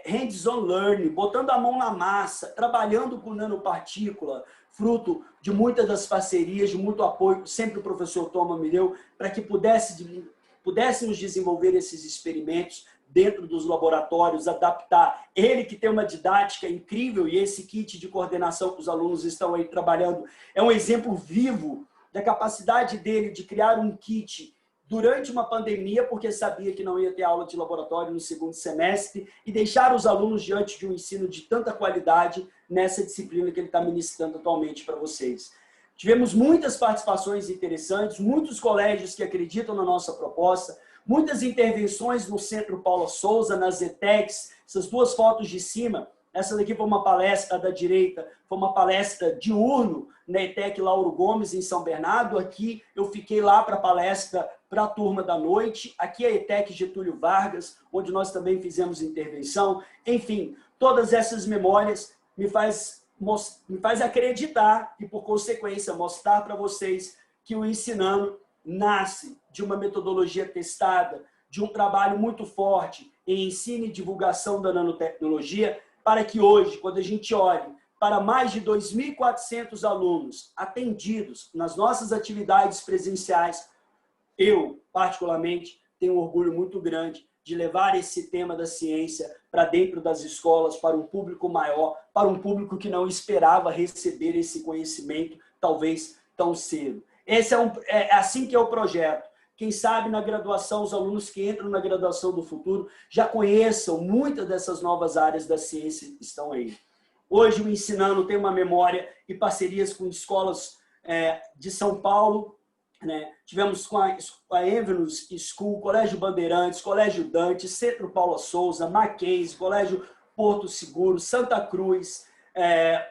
Hands-on learning, botando a mão na massa, trabalhando com nanopartícula, fruto de muitas das parcerias, de muito apoio, sempre o professor Thomas me deu, para que pudéssemos desenvolver esses experimentos dentro dos laboratórios, adaptar. Ele que tem uma didática incrível e esse kit de coordenação que os alunos estão aí trabalhando é um exemplo vivo da capacidade dele de criar um kit durante uma pandemia, porque sabia que não ia ter aula de laboratório no segundo semestre, e deixar os alunos diante de um ensino de tanta qualidade nessa disciplina que ele está ministrando atualmente para vocês. Tivemos muitas participações interessantes, muitos colégios que acreditam na nossa proposta, muitas intervenções no Centro Paula Souza, nas ETECs, essas 2 fotos de cima. Essa daqui foi uma palestra da direita, foi uma palestra diurno na ETEC Lauro Gomes, em São Bernardo. Aqui eu fiquei lá para a palestra para a turma da noite. Aqui a ETEC Getúlio Vargas, onde nós também fizemos intervenção. Enfim, todas essas memórias me faz acreditar e, por consequência, mostrar para vocês que o Ensinando nasce de uma metodologia testada, de um trabalho muito forte em ensino e divulgação da nanotecnologia, para que hoje, quando a gente olhe para mais de 2.400 alunos atendidos nas nossas atividades presenciais, eu, particularmente, tenho um orgulho muito grande de levar esse tema da ciência para dentro das escolas, para um público maior, para um público que não esperava receber esse conhecimento, talvez tão cedo. Esse é assim que é o projeto. Quem sabe na graduação, os alunos que entram na graduação do futuro já conheçam muitas dessas novas áreas da ciência que estão aí. Hoje o Ensinando tem uma memória e parcerias com escolas de São Paulo, né? Tivemos com a Envenus School, Colégio Bandeirantes, Colégio Dante, Centro Paula Souza, Mackenzie, Colégio Porto Seguro, Santa Cruz,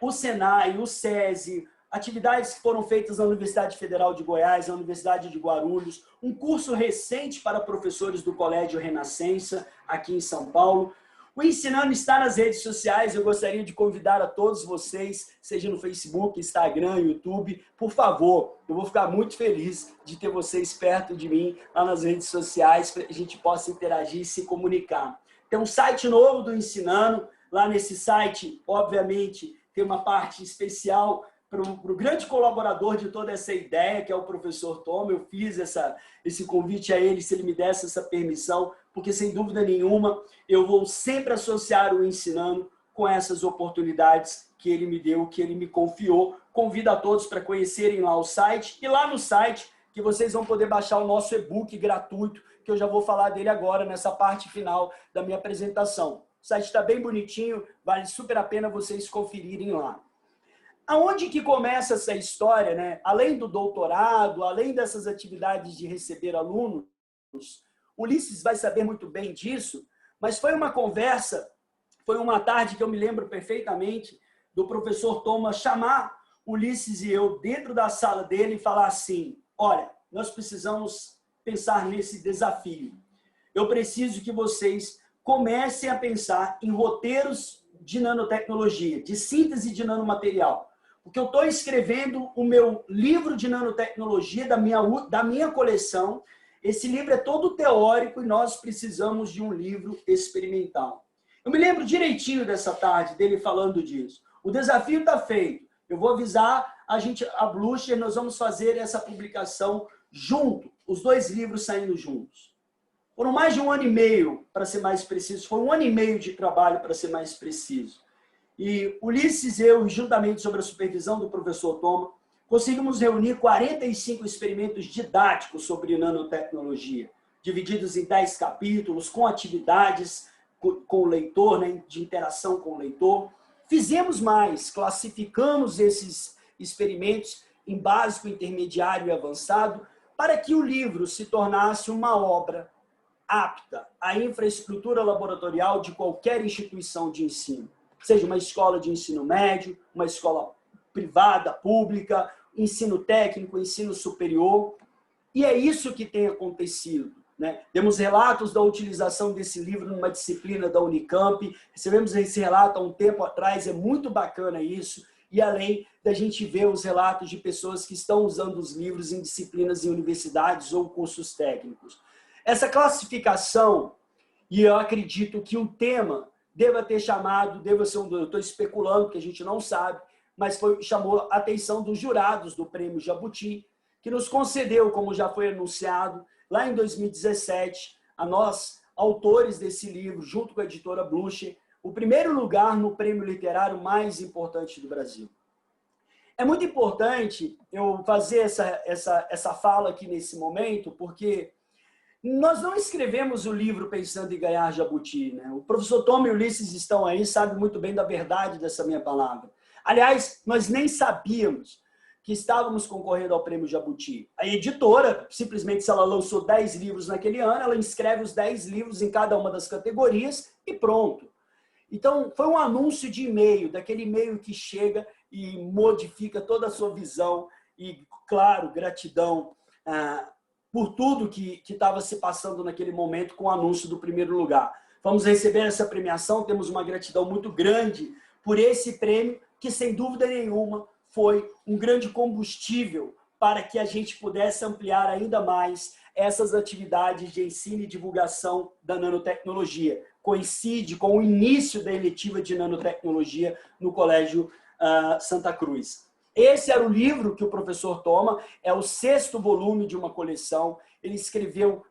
o Senai, o SESI, atividades que foram feitas na Universidade Federal de Goiás, na Universidade de Guarulhos, um curso recente para professores do Colégio Renascença, aqui em São Paulo. O Ensinando está nas redes sociais, eu gostaria de convidar a todos vocês, seja no Facebook, Instagram, YouTube, por favor, eu vou ficar muito feliz de ter vocês perto de mim, lá nas redes sociais, para que a gente possa interagir e se comunicar. Tem um site novo do Ensinando, lá nesse site, obviamente, tem uma parte especial para o grande colaborador de toda essa ideia, que é o professor Tom. Eu fiz esse convite a ele, se ele me desse essa permissão, porque, sem dúvida nenhuma, eu vou sempre associar o Ensinando com essas oportunidades que ele me deu, que ele me confiou. Convido a todos para conhecerem lá o site, e lá no site que vocês vão poder baixar o nosso e-book gratuito, que eu já vou falar dele agora, nessa parte final da minha apresentação. O site está bem bonitinho, vale super a pena vocês conferirem lá. Aonde que começa essa história, né? Além do doutorado, além dessas atividades de receber alunos, Ulisses vai saber muito bem disso, mas foi uma conversa, foi uma tarde que eu me lembro perfeitamente do professor Thomas chamar Ulisses e eu dentro da sala dele e falar assim: olha, nós precisamos pensar nesse desafio. Eu preciso que vocês comecem a pensar em roteiros de nanotecnologia, de síntese de nanomaterial. Porque eu estou escrevendo o meu livro de nanotecnologia da minha coleção. Esse livro é todo teórico e nós precisamos de um livro experimental. Eu me lembro direitinho dessa tarde dele falando disso. O desafio está feito. Eu vou avisar a Blucher, nós vamos fazer essa publicação junto, os dois livros saindo juntos. Foram mais de 1 ano e meio, para ser mais preciso. Foi 1 ano e meio de trabalho, para ser mais preciso. E Ulisses e eu, juntamente sobre a supervisão do professor Thomas, conseguimos reunir 45 experimentos didáticos sobre nanotecnologia, divididos em 10 capítulos, com atividades com o leitor, né, de interação com o leitor. Fizemos mais, classificamos esses experimentos em básico, intermediário e avançado, para que o livro se tornasse uma obra apta à infraestrutura laboratorial de qualquer instituição de ensino. Seja uma escola de ensino médio, uma escola privada, pública, ensino técnico, ensino superior. E é isso que tem acontecido, né? Temos relatos da utilização desse livro numa disciplina da Unicamp, recebemos esse relato há um tempo atrás, é muito bacana isso, e além da gente ver os relatos de pessoas que estão usando os livros em disciplinas em universidades ou cursos técnicos. Essa classificação, e eu acredito que o tema deva ter chamado, eu estou especulando, que a gente não sabe, mas chamou a atenção dos jurados do Prêmio Jabuti, que nos concedeu, como já foi anunciado, lá em 2017, a nós, autores desse livro, junto com a editora Blucher, o primeiro lugar no prêmio literário mais importante do Brasil. É muito importante eu fazer essa fala aqui nesse momento, porque nós não escrevemos o livro pensando em ganhar Jabuti, né? O professor Tom e o Ulisses estão aí, sabem muito bem da verdade dessa minha palavra. Aliás, nós nem sabíamos que estávamos concorrendo ao Prêmio Jabuti. A editora, simplesmente, se ela lançou 10 livros naquele ano, ela inscreve os 10 livros em cada uma das categorias e pronto. Então, foi um anúncio de e-mail, daquele e-mail que chega e modifica toda a sua visão e, claro, gratidão por tudo que estava se passando naquele momento com o anúncio do primeiro lugar. Vamos receber essa premiação, temos uma gratidão muito grande por esse prêmio, que sem dúvida nenhuma foi um grande combustível para que a gente pudesse ampliar ainda mais essas atividades de ensino e divulgação da nanotecnologia. Coincide com o início da eletiva de nanotecnologia no Colégio Santa Cruz. Esse era o livro que o professor Toma, é o 6º volume de uma coleção. Ele escreveu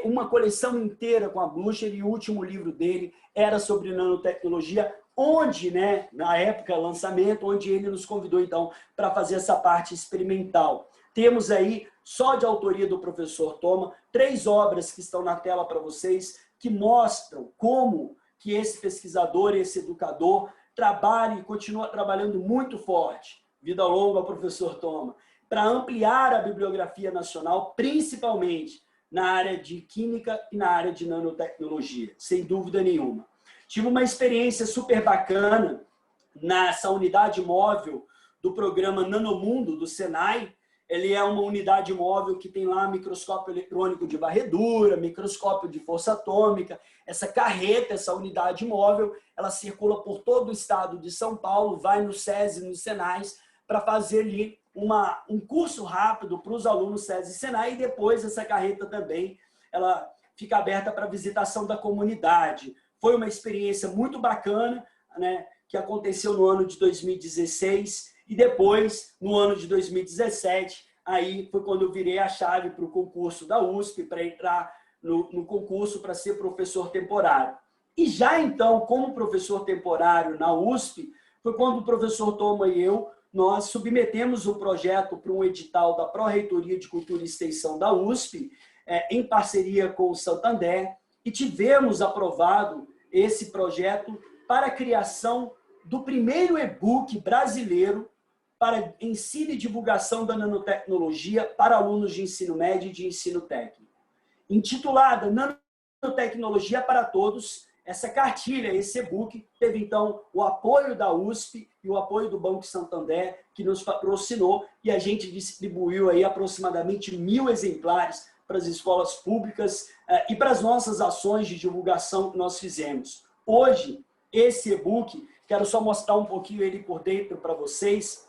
uma coleção inteira com a Blücher e o último livro dele era sobre nanotecnologia, onde, né, na época, lançamento, onde ele nos convidou, então, para fazer essa parte experimental. Temos aí, só de autoria do professor Toma, 3 obras que estão na tela para vocês, que mostram como que esse pesquisador, esse educador, trabalha e continua trabalhando muito forte. Vida longa ao professor Toma, para ampliar a bibliografia nacional, principalmente na área de química e na área de nanotecnologia, sem dúvida nenhuma. Tive uma experiência super bacana nessa unidade móvel do programa Nanomundo, do Senai. Ele é uma unidade móvel que tem lá microscópio eletrônico de varredura, microscópio de força atômica. Essa carreta, essa unidade móvel, ela circula por todo o estado de São Paulo, vai no SESI, nos Senais, para fazer ali um curso rápido para os alunos SESI e Senai, e depois essa carreta também ela fica aberta para visitação da comunidade. Foi uma experiência muito bacana, né, que aconteceu no ano de 2016, e depois, no ano de 2017, aí foi quando eu virei a chave para o concurso da USP, para entrar no concurso para ser professor temporário. E já então, como professor temporário na USP, foi quando o professor Toma e eu, nós submetemos o projeto para um edital da Pró-Reitoria de Cultura e Extensão da USP, em parceria com o Santander, e tivemos aprovado esse projeto para a criação do primeiro e-book brasileiro para ensino e divulgação da nanotecnologia para alunos de ensino médio e de ensino técnico. Intitulada Nanotecnologia para Todos, essa cartilha, esse e-book, teve então o apoio da USP e o apoio do Banco Santander, que nos patrocinou, e a gente distribuiu aí aproximadamente 1000 exemplares para as escolas públicas e para as nossas ações de divulgação que nós fizemos. Hoje, esse e-book, quero só mostrar um pouquinho ele por dentro para vocês.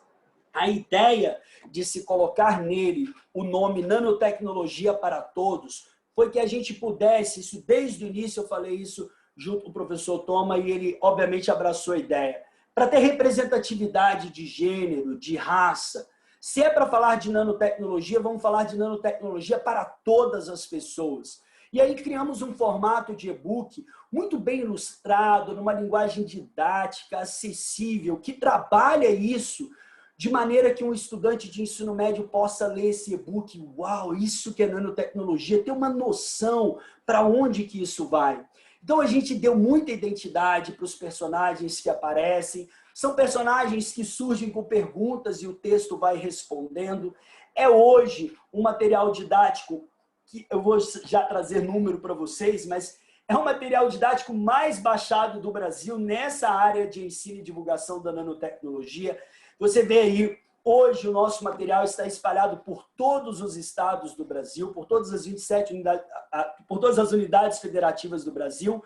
A ideia de se colocar nele o nome Nanotecnologia para Todos foi que a gente pudesse, isso desde o início eu falei isso junto com o professor Toma, e ele obviamente abraçou a ideia, para ter representatividade de gênero, de raça. Se é para falar de nanotecnologia, vamos falar de nanotecnologia para todas as pessoas. E aí criamos um formato de e-book muito bem ilustrado, numa linguagem didática, acessível, que trabalha isso de maneira que um estudante de ensino médio possa ler esse e-book. Uau, isso que é nanotecnologia, ter uma noção para onde que isso vai. Então a gente deu muita identidade para os personagens que aparecem. São personagens que surgem com perguntas e o texto vai respondendo. É hoje um material didático que eu vou já trazer número para vocês, mas é o material didático mais baixado do Brasil nessa área de ensino e divulgação da nanotecnologia. Você vê aí, hoje o nosso material está espalhado por todos os estados do Brasil, por todas as 27 unidades, por todas as unidades federativas do Brasil.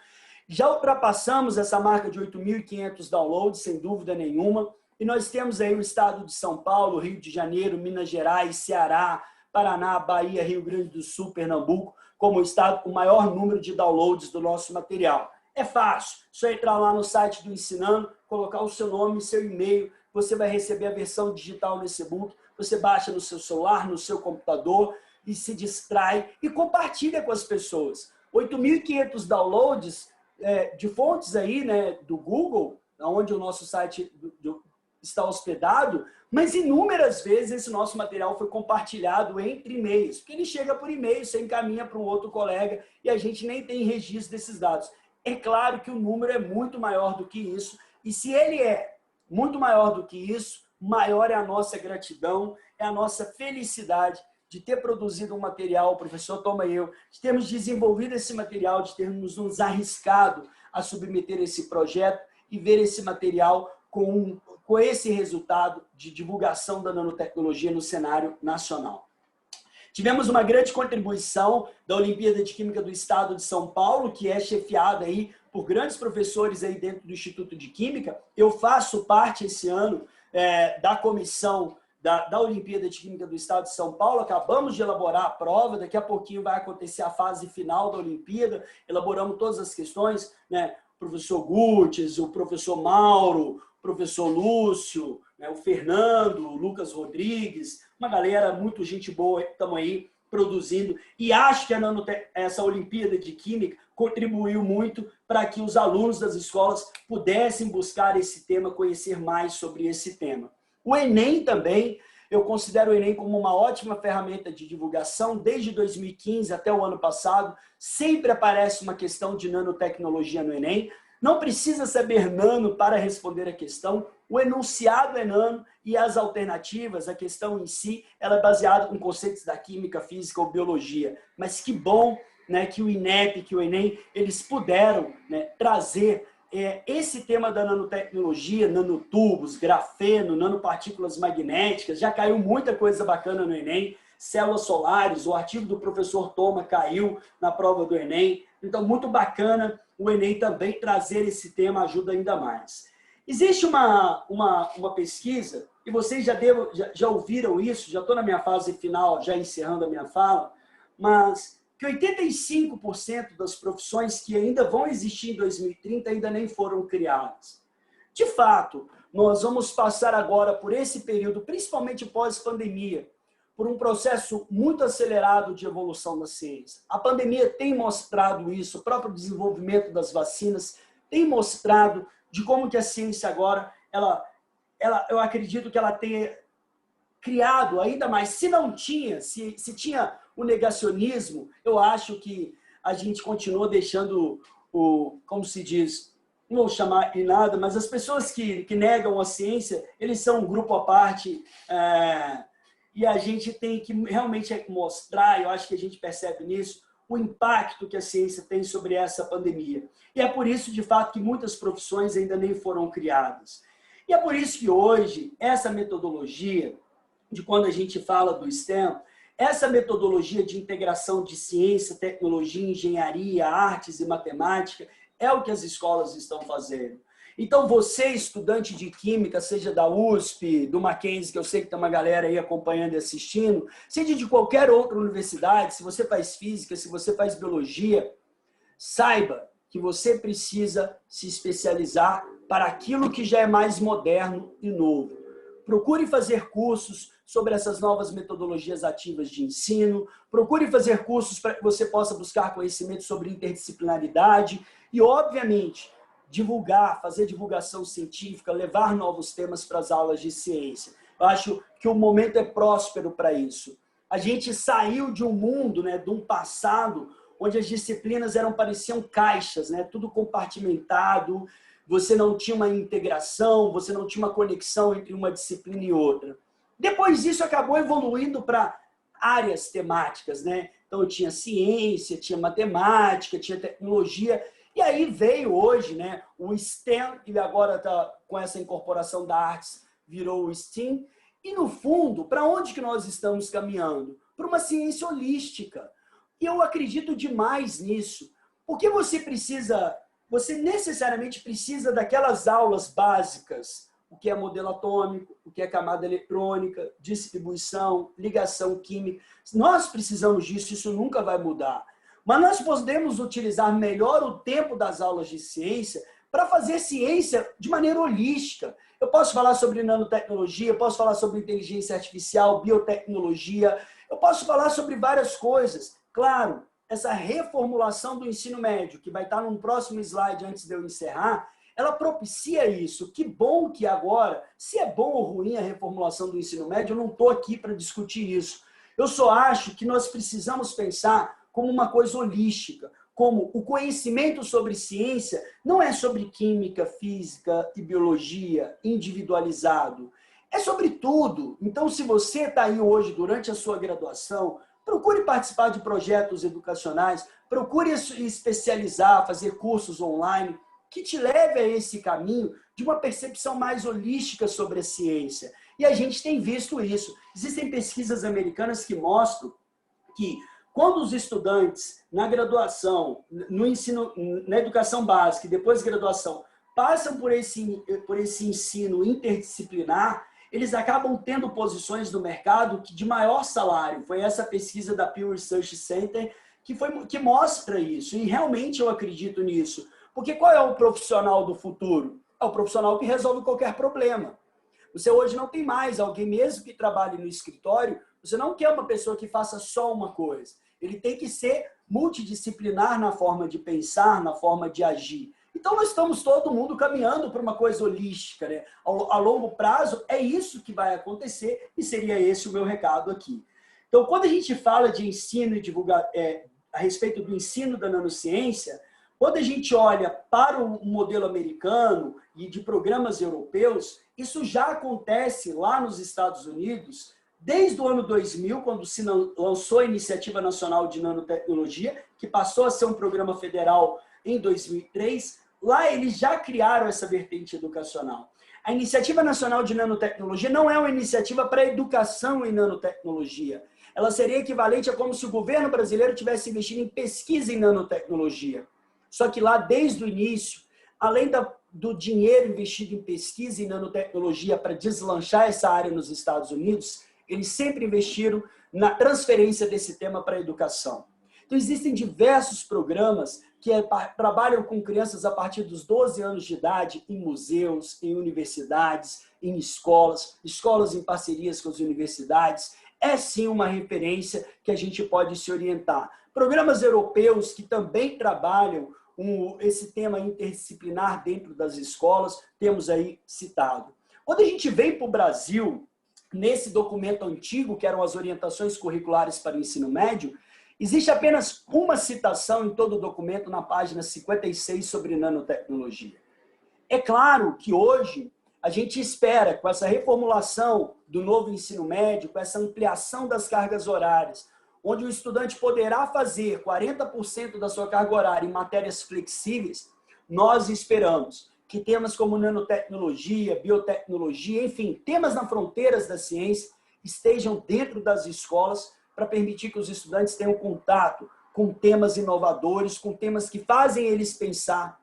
Já ultrapassamos essa marca de 8.500 downloads, sem dúvida nenhuma, e nós temos aí o estado de São Paulo, Rio de Janeiro, Minas Gerais, Ceará, Paraná, Bahia, Rio Grande do Sul, Pernambuco, como o estado com o maior número de downloads do nosso material. É fácil, só entrar lá no site do Ensinando, colocar o seu nome e seu e-mail, você vai receber a versão digital desse e-book, você baixa no seu celular, no seu computador e se distrai e compartilha com as pessoas. 8.500 downloads de fontes aí, né, do Google, onde o nosso site está hospedado, mas inúmeras vezes esse nosso material foi compartilhado entre e-mails, porque ele chega por e-mail, você encaminha para um outro colega e a gente nem tem registro desses dados. É claro que o número é muito maior do que isso, e se ele é muito maior do que isso, maior é a nossa gratidão, é a nossa felicidade de ter produzido um material, o professor Toma e eu, de termos desenvolvido esse material, de termos nos arriscado a submeter esse projeto e ver esse material com esse resultado de divulgação da nanotecnologia no cenário nacional. Tivemos uma grande contribuição da Olimpíada de Química do Estado de São Paulo, que é chefiada aí por grandes professores aí dentro do Instituto de Química. Eu faço parte esse ano da comissão da Olimpíada de Química do Estado de São Paulo. Acabamos de elaborar a prova, daqui a pouquinho vai acontecer a fase final da Olimpíada, elaboramos todas as questões, né? O professor Gutes, o professor Mauro, o professor Lúcio, né? O Fernando, o Lucas Rodrigues, uma galera muito gente boa, estamos aí produzindo, e acho que essa Olimpíada de Química contribuiu muito para que os alunos das escolas pudessem buscar esse tema, conhecer mais sobre esse tema. O Enem também, eu considero o Enem como uma ótima ferramenta de divulgação. Desde 2015 até o ano passado, sempre aparece uma questão de nanotecnologia no Enem. Não precisa saber nano para responder a questão. O enunciado é nano e as alternativas, a questão em si, ela é baseada em conceitos da química, física ou biologia. Mas que bom, né, que o INEP, que o Enem, eles puderam, né, trazer esse tema da nanotecnologia, nanotubos, grafeno, nanopartículas magnéticas. Já caiu muita coisa bacana no Enem. Células solares, o artigo do professor Toma caiu na prova do Enem. Então, muito bacana o Enem também trazer esse tema, ajuda ainda mais. Existe uma pesquisa, e vocês já ouviram isso, já estou na minha fase final, já encerrando a minha fala, mas que 85% das profissões que ainda vão existir em 2030 ainda nem foram criadas. De fato, nós vamos passar agora por esse período, principalmente pós-pandemia, por um processo muito acelerado de evolução da ciência. A pandemia tem mostrado isso, o próprio desenvolvimento das vacinas tem mostrado de como que a ciência agora, eu acredito que ela tenha criado ainda mais. Se não tinha, se tinha o negacionismo, eu acho que a gente continua deixando como se diz, não vou chamar de nada, mas as pessoas que negam a ciência, eles são um grupo à parte, e a gente tem que realmente mostrar, eu acho que a gente percebe nisso, o impacto que a ciência tem sobre essa pandemia. E é por isso, de fato, que muitas profissões ainda nem foram criadas. E é por isso que hoje, essa metodologia, de quando a gente fala do STEM, essa metodologia de integração de ciência, tecnologia, engenharia, artes e matemática, é o que as escolas estão fazendo. Então, você, estudante de química, seja da USP, do Mackenzie, que eu sei que tem uma galera aí acompanhando e assistindo, seja de qualquer outra universidade, se você faz física, se você faz biologia, saiba que você precisa se especializar para aquilo que já é mais moderno e novo. Procure fazer cursos sobre essas novas metodologias ativas de ensino, procure fazer cursos para que você possa buscar conhecimento sobre interdisciplinaridade e, obviamente, divulgar, fazer divulgação científica, levar novos temas para as aulas de ciência. Eu acho que o momento é próspero para isso. A gente saiu de um mundo, né, de um passado, onde as disciplinas pareciam caixas, né, tudo compartimentado, você não tinha uma integração, você não tinha uma conexão entre uma disciplina e outra. Depois disso, acabou evoluindo para áreas temáticas, né? Então, tinha ciência, tinha matemática, tinha tecnologia. E aí veio hoje, né, o STEM, e agora tá com essa incorporação da artes, virou o STEAM. E, no fundo, para onde que nós estamos caminhando? Para uma ciência holística. E eu acredito demais nisso. Porque você necessariamente precisa daquelas aulas básicas, o que é modelo atômico, o que é camada eletrônica, distribuição, ligação química. Nós precisamos disso, isso nunca vai mudar. Mas nós podemos utilizar melhor o tempo das aulas de ciência para fazer ciência de maneira holística. Eu posso falar sobre nanotecnologia, eu posso falar sobre inteligência artificial, biotecnologia, eu posso falar sobre várias coisas. Claro, essa reformulação do ensino médio, que vai estar num próximo slide antes de eu encerrar, ela propicia isso. Que bom que agora, se é bom ou ruim a reformulação do ensino médio, eu não estou aqui para discutir isso. Eu só acho que nós precisamos pensar como uma coisa holística, como o conhecimento sobre ciência não é sobre química, física e biologia individualizado. É sobre tudo. Então, se você está aí hoje durante a sua graduação, procure participar de projetos educacionais, procure se especializar, fazer cursos online, que te leve a esse caminho de uma percepção mais holística sobre a ciência. E a gente tem visto isso. Existem pesquisas americanas que mostram que quando os estudantes na graduação, no ensino, na educação básica e depois graduação, passam por esse ensino interdisciplinar, eles acabam tendo posições no mercado de maior salário. Foi essa pesquisa da Pew Research Center que mostra isso. E realmente eu acredito nisso. Porque qual é o profissional do futuro? É o profissional que resolve qualquer problema. Você hoje não tem mais alguém, mesmo que trabalhe no escritório, você não quer uma pessoa que faça só uma coisa. Ele tem que ser multidisciplinar na forma de pensar, na forma de agir. Então, nós estamos todo mundo caminhando para uma coisa holística, né? A longo prazo, é isso que vai acontecer e seria esse o meu recado aqui. Então, quando a gente fala de ensino e divulgar, a respeito do ensino da nanociência, quando a gente olha para o modelo americano e de programas europeus, isso já acontece lá nos Estados Unidos desde o ano 2000, quando se lançou a Iniciativa Nacional de Nanotecnologia, que passou a ser um programa federal em 2003. Lá eles já criaram essa vertente educacional. A Iniciativa Nacional de Nanotecnologia não é uma iniciativa para educação em nanotecnologia. Ela seria equivalente a como se o governo brasileiro tivesse investido em pesquisa em nanotecnologia. Só que lá, desde o início, além do dinheiro investido em pesquisa e nanotecnologia para deslanchar essa área nos Estados Unidos, eles sempre investiram na transferência desse tema para a educação. Então, existem diversos programas que trabalham com crianças a partir dos 12 anos de idade em museus, em universidades, em escolas em parcerias com as universidades. É sim uma referência que a gente pode se orientar. Programas europeus que também trabalham esse tema interdisciplinar dentro das escolas, temos aí citado. Quando a gente vem para o Brasil, nesse documento antigo, que eram as orientações curriculares para o ensino médio, existe apenas uma citação em todo o documento, na página 56, sobre nanotecnologia. É claro que hoje a gente espera, com essa reformulação do novo ensino médio, com essa ampliação das cargas horárias, onde o estudante poderá fazer 40% da sua carga horária em matérias flexíveis, nós esperamos que temas como nanotecnologia, biotecnologia, enfim, temas nas fronteiras da ciência estejam dentro das escolas para permitir que os estudantes tenham contato com temas inovadores, com temas que fazem eles pensar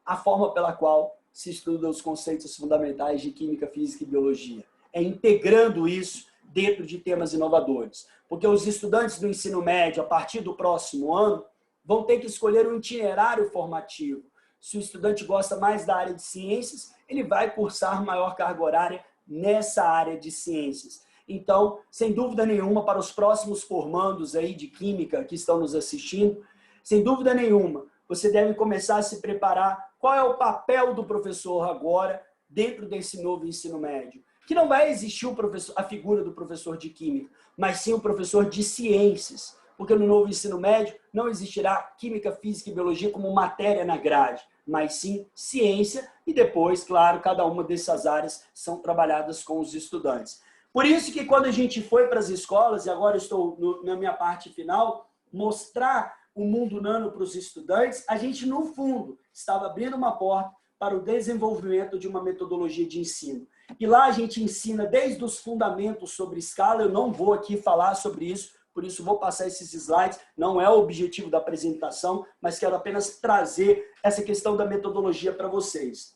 a forma pela qual se estudam os conceitos fundamentais de química, física e biologia. É integrando isso dentro de temas inovadores. Porque os estudantes do ensino médio, a partir do próximo ano, vão ter que escolher um itinerário formativo. Se o estudante gosta mais da área de ciências, ele vai cursar maior carga horária nessa área de ciências. Então, sem dúvida nenhuma, para os próximos formandos aí de química que estão nos assistindo, sem dúvida nenhuma, você deve começar a se preparar qual é o papel do professor agora dentro desse novo ensino médio. Que não vai existir a figura do professor de química, mas sim o professor de ciências. Porque no novo ensino médio não existirá química, física e biologia como matéria na grade, mas sim ciência e depois, claro, cada uma dessas áreas são trabalhadas com os estudantes. Por isso que quando a gente foi para as escolas, e agora estou na minha parte final, mostrar o mundo nano para os estudantes, a gente, no fundo, estava abrindo uma porta para o desenvolvimento de uma metodologia de ensino. E lá a gente ensina desde os fundamentos sobre escala, eu não vou aqui falar sobre isso, por isso vou passar esses slides, não é o objetivo da apresentação, mas quero apenas trazer essa questão da metodologia para vocês.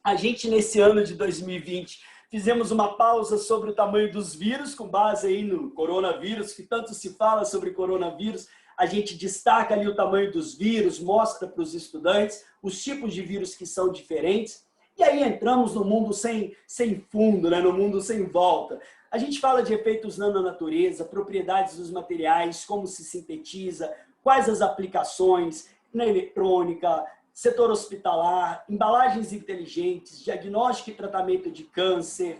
A gente, nesse ano de 2020, fizemos uma pausa sobre o tamanho dos vírus, com base aí no coronavírus, que tanto se fala sobre coronavírus. A gente destaca ali o tamanho dos vírus, mostra para os estudantes os tipos de vírus que são diferentes. E aí entramos no mundo sem fundo, né? No mundo sem volta. A gente fala de efeitos na natureza, propriedades dos materiais, como se sintetiza, quais as aplicações na eletrônica, setor hospitalar, embalagens inteligentes, diagnóstico e tratamento de câncer,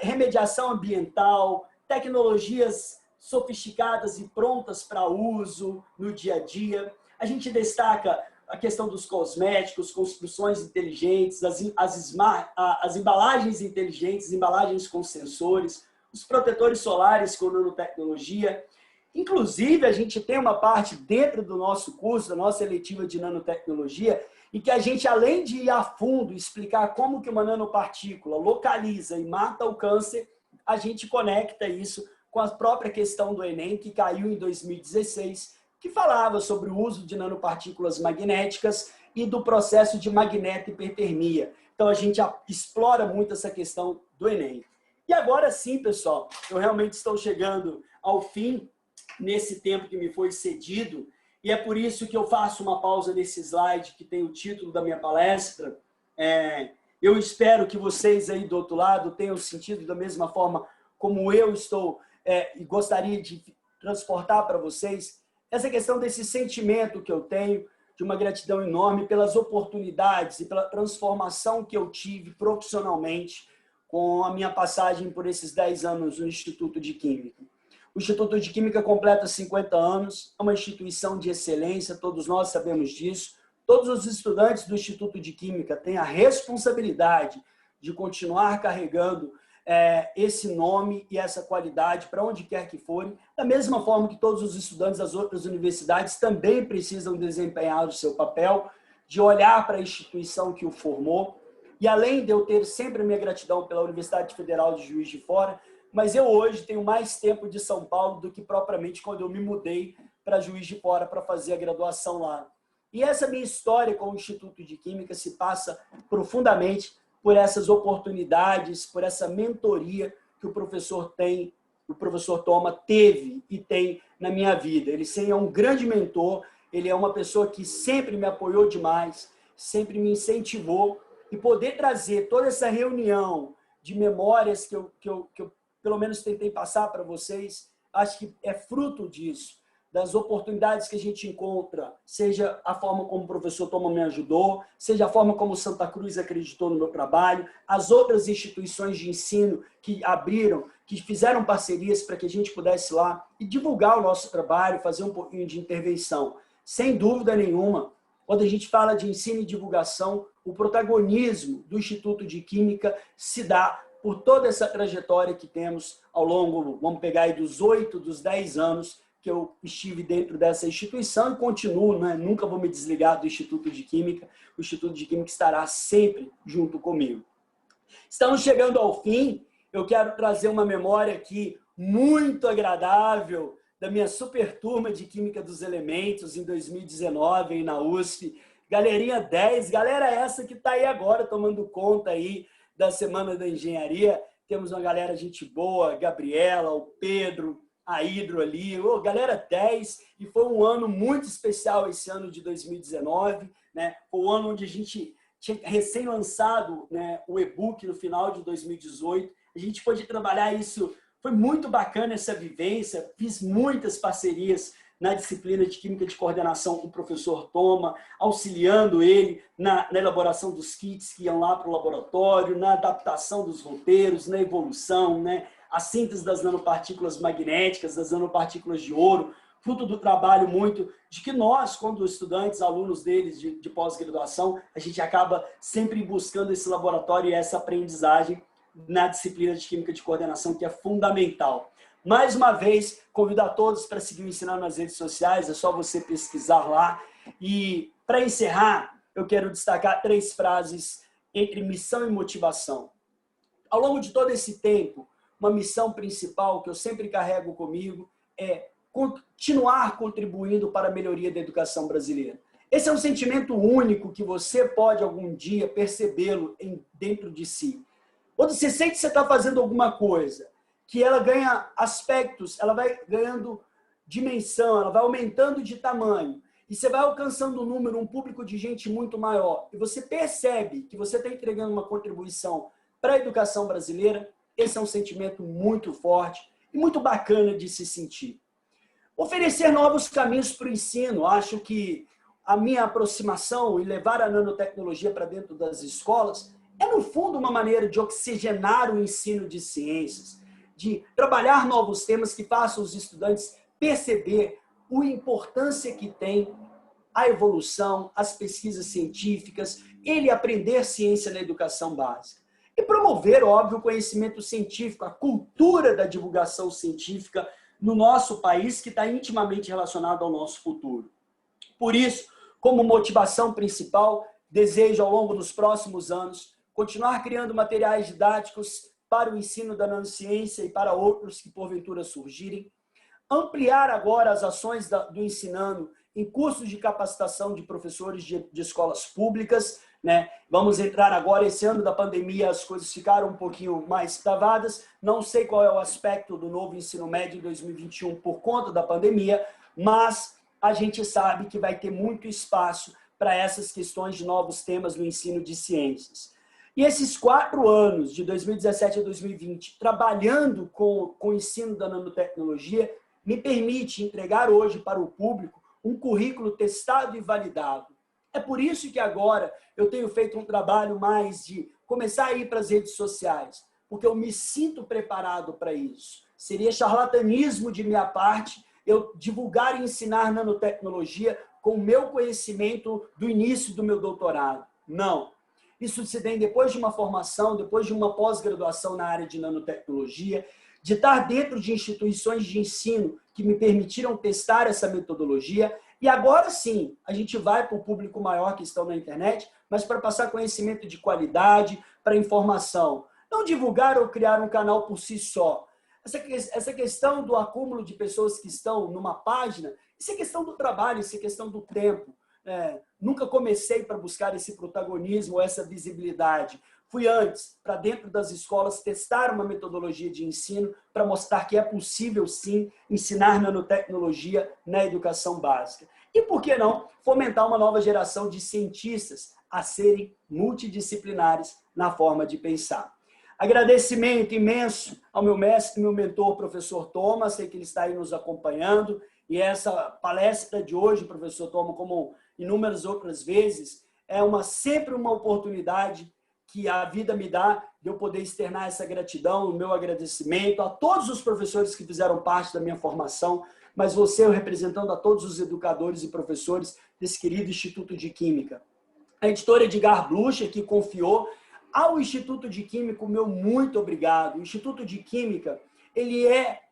remediação ambiental, tecnologias sofisticadas e prontas para uso no dia a dia. A gente destaca a questão dos cosméticos, construções inteligentes, as embalagens inteligentes, embalagens com sensores, os protetores solares com nanotecnologia. Inclusive, a gente tem uma parte dentro do nosso curso, da nossa eletiva de nanotecnologia, e que a gente, além de ir a fundo, explicar como que uma nanopartícula localiza e mata o câncer, a gente conecta isso com a própria questão do Enem, que caiu em 2016, que falava sobre o uso de nanopartículas magnéticas e do processo de magnetohipertermia. Então, a gente explora muito essa questão do Enem. E agora sim, pessoal, eu realmente estou chegando ao fim nesse tempo que me foi cedido, e é por isso que eu faço uma pausa nesse slide que tem o título da minha palestra. Eu espero que vocês aí do outro lado tenham sentido da mesma forma como eu estou e gostaria de transportar para vocês essa questão desse sentimento que eu tenho, de uma gratidão enorme pelas oportunidades e pela transformação que eu tive profissionalmente com a minha passagem por esses 10 anos no Instituto de Química. O Instituto de Química completa 50 anos, é uma instituição de excelência, todos nós sabemos disso. Todos os estudantes do Instituto de Química têm a responsabilidade de continuar carregando esse nome e essa qualidade para onde quer que forem, da mesma forma que todos os estudantes das outras universidades também precisam desempenhar o seu papel de olhar para a instituição que o formou. E além de eu ter sempre a minha gratidão pela Universidade Federal de Juiz de Fora, mas eu hoje tenho mais tempo de São Paulo do que propriamente quando eu me mudei para Juiz de Fora para fazer a graduação lá. E essa minha história com o Instituto de Química se passa profundamente por essas oportunidades, por essa mentoria que o professor Toma teve e tem na minha vida. Ele sim é um grande mentor, ele é uma pessoa que sempre me apoiou demais, sempre me incentivou, e poder trazer toda essa reunião de memórias que eu pelo menos tentei passar para vocês, acho que é fruto disso, das oportunidades que a gente encontra, seja a forma como o professor Toma me ajudou, seja a forma como o Santa Cruz acreditou no meu trabalho, as outras instituições de ensino que abriram, que fizeram parcerias para que a gente pudesse ir lá e divulgar o nosso trabalho, fazer um pouquinho de intervenção. Sem dúvida nenhuma, quando a gente fala de ensino e divulgação, o protagonismo do Instituto de Química se dá por toda essa trajetória que temos ao longo, vamos pegar aí dos 8, dos 10 anos que eu estive dentro dessa instituição e continuo, né? Nunca vou me desligar do Instituto de Química. O Instituto de Química estará sempre junto comigo. Estamos chegando ao fim. Eu quero trazer uma memória aqui muito agradável da minha super turma de Química dos Elementos em 2019 aí na USP. Galerinha 10, galera essa que está aí agora tomando conta aí da Semana da Engenharia. Temos uma galera gente boa, Gabriela, o Pedro, a Hidro ali, galera 10, e foi um ano muito especial esse ano de 2019, né? Foi o ano onde a gente tinha recém-lançado, né, o e-book no final de 2018, a gente pôde trabalhar isso, foi muito bacana essa vivência, fiz muitas parcerias na disciplina de Química de Coordenação com o professor Toma, auxiliando ele na elaboração dos kits que iam lá para o laboratório, na adaptação dos roteiros, na evolução, né? A síntese das nanopartículas magnéticas, das nanopartículas de ouro, fruto do trabalho muito de que nós, quando estudantes, alunos deles de pós-graduação, a gente acaba sempre buscando esse laboratório e essa aprendizagem na disciplina de Química de Coordenação, que é fundamental. Mais uma vez, convido a todos para seguir o Ensinando nas redes sociais, é só você pesquisar lá. E, para encerrar, eu quero destacar 3 frases entre missão e motivação. Ao longo de todo esse tempo, uma missão principal que eu sempre carrego comigo é continuar contribuindo para a melhoria da educação brasileira. Esse é um sentimento único que você pode algum dia percebê-lo dentro de si. Quando você sente que você está fazendo alguma coisa, que ela ganha aspectos, ela vai ganhando dimensão, ela vai aumentando de tamanho, e você vai alcançando um público de gente muito maior, e você percebe que você está entregando uma contribuição para a educação brasileira, esse é um sentimento muito forte e muito bacana de se sentir. Oferecer novos caminhos para o ensino. Acho que a minha aproximação e levar a nanotecnologia para dentro das escolas é, no fundo, uma maneira de oxigenar o ensino de ciências, de trabalhar novos temas que façam os estudantes perceber a importância que tem a evolução, as pesquisas científicas, ele aprender ciência na educação básica. E promover, óbvio, o conhecimento científico, a cultura da divulgação científica no nosso país, que está intimamente relacionado ao nosso futuro. Por isso, como motivação principal, desejo, ao longo dos próximos anos, continuar criando materiais didáticos para o ensino da nanociência e para outros que, porventura, surgirem. Ampliar agora as ações do Ensinando em cursos de capacitação de professores de escolas públicas, né? Vamos entrar agora, esse ano da pandemia, as coisas ficaram um pouquinho mais travadas. Não sei qual é o aspecto do novo ensino médio em 2021 por conta da pandemia, mas a gente sabe que vai ter muito espaço para essas questões de novos temas no ensino de ciências. E esses 4 anos, de 2017 a 2020, trabalhando com o ensino da nanotecnologia, me permite entregar hoje para o público um currículo testado e validado. É por isso que agora eu tenho feito um trabalho mais de começar a ir para as redes sociais, porque eu me sinto preparado para isso. Seria charlatanismo de minha parte eu divulgar e ensinar nanotecnologia com o meu conhecimento do início do meu doutorado. Não. Isso se tem depois de uma formação, depois de uma pós-graduação na área de nanotecnologia, de estar dentro de instituições de ensino que me permitiram testar essa metodologia. E agora sim, a gente vai para o público maior que estão na internet, mas para passar conhecimento de qualidade, para informação. Não divulgar ou criar um canal por si só. Essa questão do acúmulo de pessoas que estão numa página, isso é questão do trabalho, isso é questão do tempo. Nunca comecei para buscar esse protagonismo, essa visibilidade. Fui antes, para dentro das escolas, testar uma metodologia de ensino para mostrar que é possível, sim, ensinar nanotecnologia na educação básica. E, por que não, fomentar uma nova geração de cientistas a serem multidisciplinares na forma de pensar. Agradecimento imenso ao meu mestre, meu mentor, professor Thomas, sei que ele está aí nos acompanhando, e essa palestra de hoje, professor Thomas, como inúmeras outras vezes, é sempre uma oportunidade que a vida me dá de eu poder externar essa gratidão, o meu agradecimento a todos os professores que fizeram parte da minha formação, mas você representando a todos os educadores e professores desse querido Instituto de Química. A editora Edgar Blucher, que confiou ao Instituto de Química, meu muito obrigado. O Instituto de Química, ele é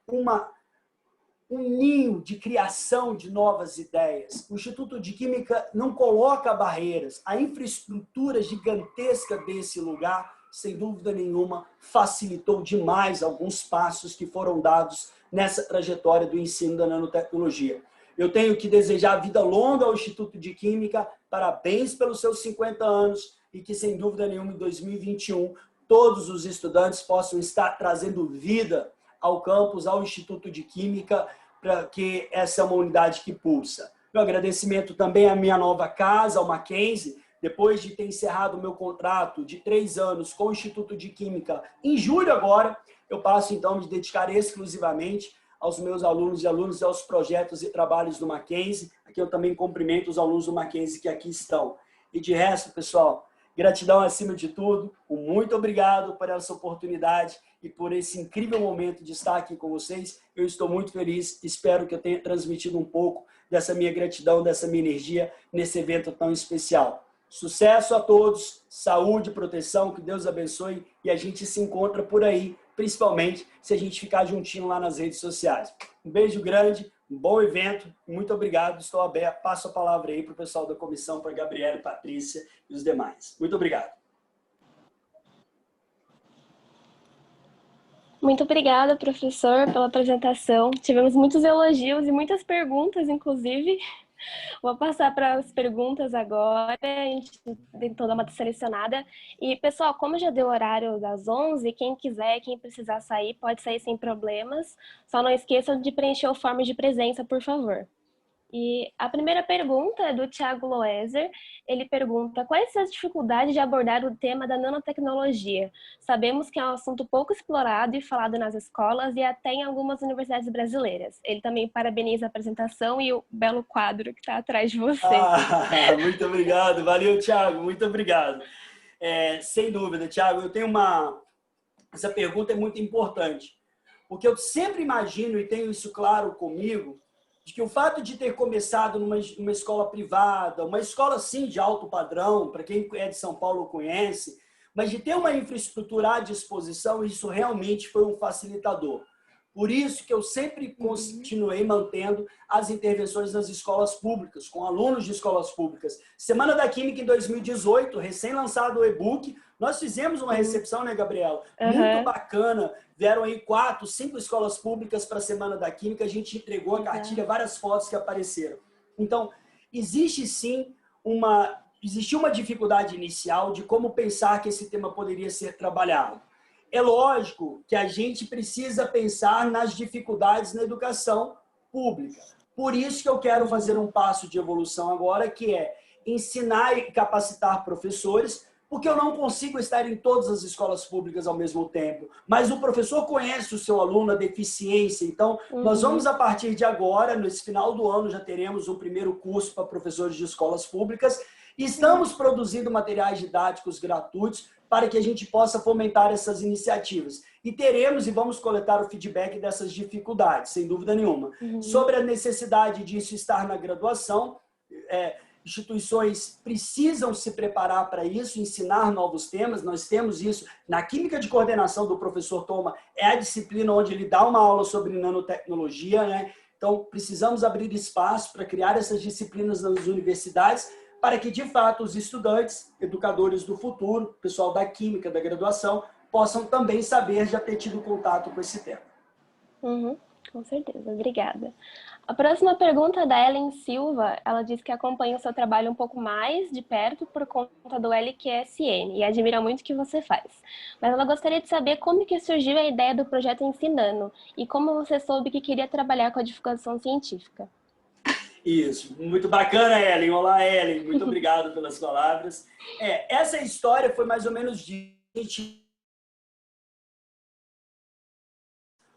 um ninho de criação de novas ideias. O Instituto de Química não coloca barreiras. A infraestrutura gigantesca desse lugar, sem dúvida nenhuma, facilitou demais alguns passos que foram dados nessa trajetória do ensino da nanotecnologia. Eu tenho que desejar vida longa ao Instituto de Química, parabéns pelos seus 50 anos e que, sem dúvida nenhuma, em 2021, todos os estudantes possam estar trazendo vida ao campus, ao Instituto de Química, para que essa é uma unidade que pulsa. Meu agradecimento também à minha nova casa, ao Mackenzie, depois de ter encerrado o meu contrato de 3 anos com o Instituto de Química, em julho agora, eu passo então a me dedicar exclusivamente aos meus alunos e alunos, aos projetos e trabalhos do Mackenzie. Aqui eu também cumprimento os alunos do Mackenzie que aqui estão. E de resto, pessoal, gratidão acima de tudo, muito obrigado por essa oportunidade e por esse incrível momento de estar aqui com vocês. Eu estou muito feliz, espero que eu tenha transmitido um pouco dessa minha gratidão, dessa minha energia nesse evento tão especial. Sucesso a todos, saúde, proteção, que Deus abençoe e a gente se encontra por aí, principalmente se a gente ficar juntinho lá nas redes sociais. Um beijo grande, um bom evento, muito obrigado, estou aberto, passo a palavra aí para o pessoal da comissão, para a Gabriela, Patrícia e os demais. Muito obrigado. Muito obrigada, professor, pela apresentação. Tivemos muitos elogios e muitas perguntas, inclusive. Vou passar para as perguntas agora, a gente tentou dar uma selecionada. E, pessoal, como já deu o horário das 11, quem quiser, quem precisar sair, pode sair sem problemas. Só não esqueçam de preencher o form de presença, por favor. E a primeira pergunta é do Thiago Loeser. Ele pergunta: quais são as dificuldades de abordar o tema da nanotecnologia? Sabemos que é um assunto pouco explorado e falado nas escolas e até em algumas universidades brasileiras. Ele também parabeniza a apresentação e o belo quadro que está atrás de você. Muito obrigado, valeu, Thiago, muito obrigado. Sem dúvida, Thiago, eu tenho essa pergunta é muito importante, porque eu sempre imagino e tenho isso claro comigo, de que o fato de ter começado numa escola privada, uma escola, sim, de alto padrão, para quem é de São Paulo conhece, mas de ter uma infraestrutura à disposição, isso realmente foi um facilitador. Por isso que eu sempre continuei mantendo as intervenções nas escolas públicas, com alunos de escolas públicas. Semana da Química em 2018, recém-lançado o e-book, nós fizemos uma recepção, né, Gabriela? Muito bacana. Vieram aí 4, 5 escolas públicas para a Semana da Química, a gente entregou a cartilha, várias fotos que apareceram. Então, existe sim existiu uma dificuldade inicial de como pensar que esse tema poderia ser trabalhado. É lógico que a gente precisa pensar nas dificuldades na educação pública. Por isso que eu quero fazer um passo de evolução agora, que é ensinar e capacitar professores, porque eu não consigo estar em todas as escolas públicas ao mesmo tempo. Mas o professor conhece o seu aluno, a deficiência. Então, nós vamos, a partir de agora, nesse final do ano, já teremos um primeiro curso para professores de escolas públicas. Estamos produzindo materiais didáticos gratuitos para que a gente possa fomentar essas iniciativas. E teremos e vamos coletar o feedback dessas dificuldades, sem dúvida nenhuma. Sobre a necessidade disso estar na graduação, instituições precisam se preparar para isso, ensinar novos temas. Nós temos isso na Química de Coordenação do professor Toma, é a disciplina onde ele dá uma aula sobre nanotecnologia, né? Então, precisamos abrir espaço para criar essas disciplinas nas universidades, para que, de fato, os estudantes, educadores do futuro, pessoal da Química, da graduação, possam também saber já ter tido contato com esse tema. Com certeza, obrigada. A próxima pergunta é da Ellen Silva. Ela diz que acompanha o seu trabalho um pouco mais de perto por conta do LQSN e admira muito o que você faz. Mas ela gostaria de saber como que surgiu a ideia do projeto Ensinando e como você soube que queria trabalhar com a divulgação científica. Isso, muito bacana, Ellen. Olá, Ellen. Muito obrigado pelas palavras. Essa história foi mais ou menos de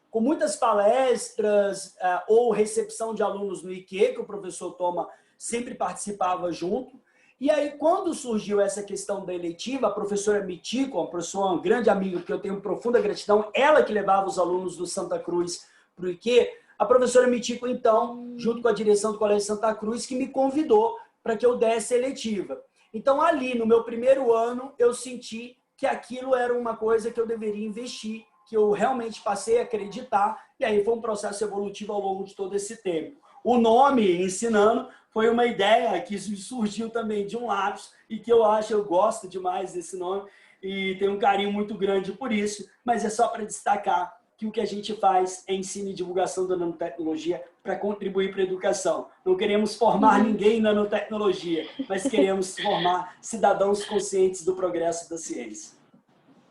com muitas palestras ou recepção de alunos no IQ, que o professor Toma sempre participava junto. E aí, quando surgiu essa questão da eletiva, a professora Mitico, uma professora, um grande amigo que eu tenho profunda gratidão, ela que levava os alunos do Santa Cruz para o IQ, a professora Mitico, então, junto com a direção do Colégio Santa Cruz, que me convidou para que eu desse a eletiva. Então, ali, no meu primeiro ano, eu senti que aquilo era uma coisa que eu deveria investir, que eu realmente passei a acreditar, e aí foi um processo evolutivo ao longo de todo esse tempo. O nome, Ensinando, foi uma ideia que surgiu também de um lápis, e que eu gosto demais desse nome, e tenho um carinho muito grande por isso, mas é só para destacar que o que a gente faz é ensino e divulgação da nanotecnologia para contribuir para a educação. Não queremos formar ninguém em nanotecnologia, mas queremos formar cidadãos conscientes do progresso da ciência.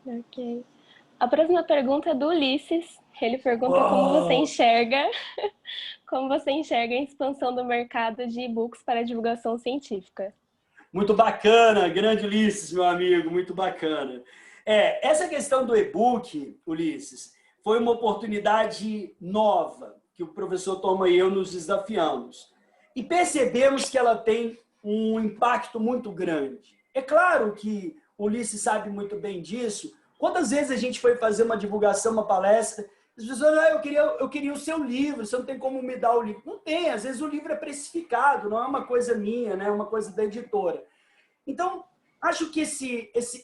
Ok. A próxima pergunta é do Ulisses. Ele pergunta como você enxerga a expansão do mercado de e-books para divulgação científica. Muito bacana, grande Ulisses, meu amigo, muito bacana. Essa questão do e-book, Ulisses, foi uma oportunidade nova que o professor Toma e eu nos desafiamos. E percebemos que ela tem um impacto muito grande. É claro que o Ulisses sabe muito bem disso. Quantas vezes a gente foi fazer uma divulgação, uma palestra, as pessoas, eu queria o seu livro, você não tem como me dar o livro. Não tem, às vezes o livro é precificado, não é uma coisa minha, né? É uma coisa da editora. Então, acho que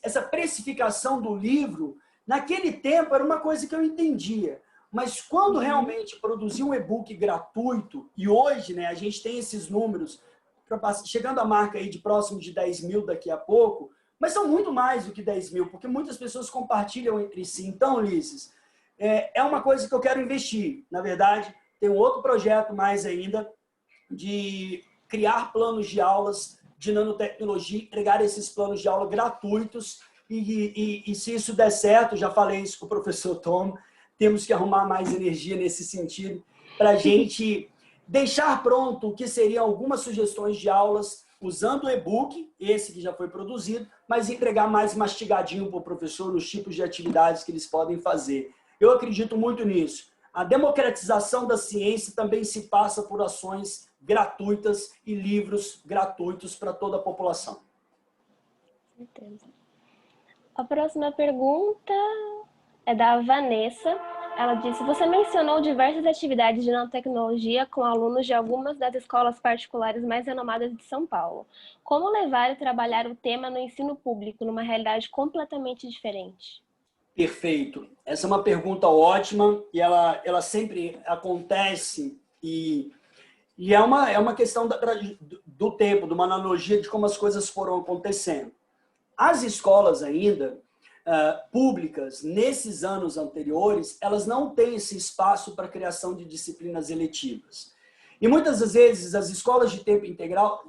essa precificação do livro, naquele tempo, era uma coisa que eu entendia. Mas quando realmente produzir um e-book gratuito, e hoje, né, a gente tem esses números, chegando a marca aí de próximo de 10 mil daqui a pouco, mas são muito mais do que 10 mil, porque muitas pessoas compartilham entre si. Então, Ulisses, é uma coisa que eu quero investir. Na verdade, tem um outro projeto mais ainda de criar planos de aulas de nanotecnologia, entregar esses planos de aula gratuitos e se isso der certo, já falei isso com o professor Tom, temos que arrumar mais energia nesse sentido para a gente deixar pronto o que seriam algumas sugestões de aulas usando o e-book, esse que já foi produzido, mas entregar mais mastigadinho para o professor os tipos de atividades que eles podem fazer. Eu acredito muito nisso. A democratização da ciência também se passa por ações gratuitas e livros gratuitos para toda a população. Certeza. A próxima pergunta é da Vanessa. Ela disse, você mencionou diversas atividades de nanotecnologia com alunos de algumas das escolas particulares mais renomadas de São Paulo. Como levar e trabalhar o tema no ensino público, numa realidade completamente diferente? Perfeito. Essa é uma pergunta ótima e ela sempre acontece e é uma questão do tempo, de uma analogia de como as coisas foram acontecendo. As escolas ainda públicas, nesses anos anteriores, elas não têm esse espaço para a criação de disciplinas eletivas. E muitas das vezes as escolas de tempo integral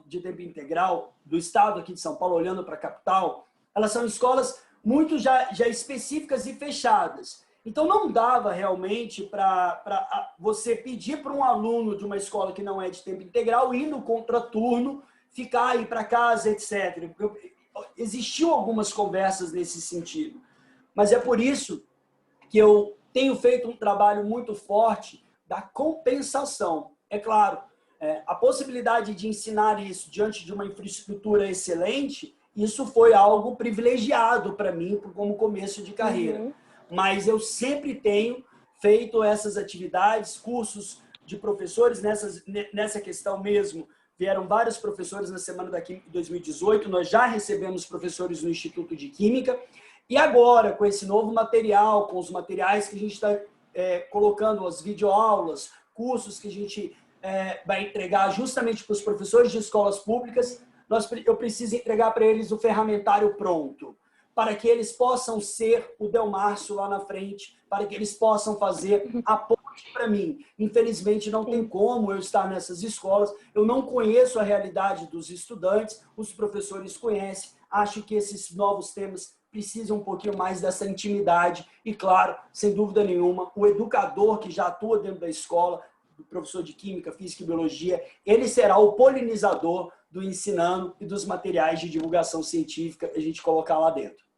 do estado aqui de São Paulo, olhando para a capital, elas são escolas muito já específicas e fechadas. Então, não dava realmente para você pedir para um aluno de uma escola que não é de tempo integral ir no contraturno, ficar, ir para casa, etc. Existiam algumas conversas nesse sentido. Mas é por isso que eu tenho feito um trabalho muito forte da compensação. É claro, a possibilidade de ensinar isso diante de uma infraestrutura excelente, isso foi algo privilegiado para mim como começo de carreira. Uhum. Mas eu sempre tenho feito essas atividades, cursos de professores nessa questão mesmo. Vieram vários professores na Semana da Química de 2018, nós já recebemos professores no Instituto de Química, e agora, com esse novo material, com os materiais que a gente está colocando, as videoaulas, cursos que a gente vai entregar justamente para os professores de escolas públicas, eu preciso entregar para eles o ferramentário pronto, para que eles possam ser o Delmárcio lá na frente, para que eles possam fazer a ponte para mim. Infelizmente, não tem como eu estar nessas escolas, eu não conheço a realidade dos estudantes, os professores conhecem, acho que esses novos temas precisam um pouquinho mais dessa intimidade e, claro, sem dúvida nenhuma, o educador que já atua dentro da escola, o professor de Química, Física e Biologia, ele será o polinizador do ensinando e dos materiais de divulgação científica a gente colocar lá dentro.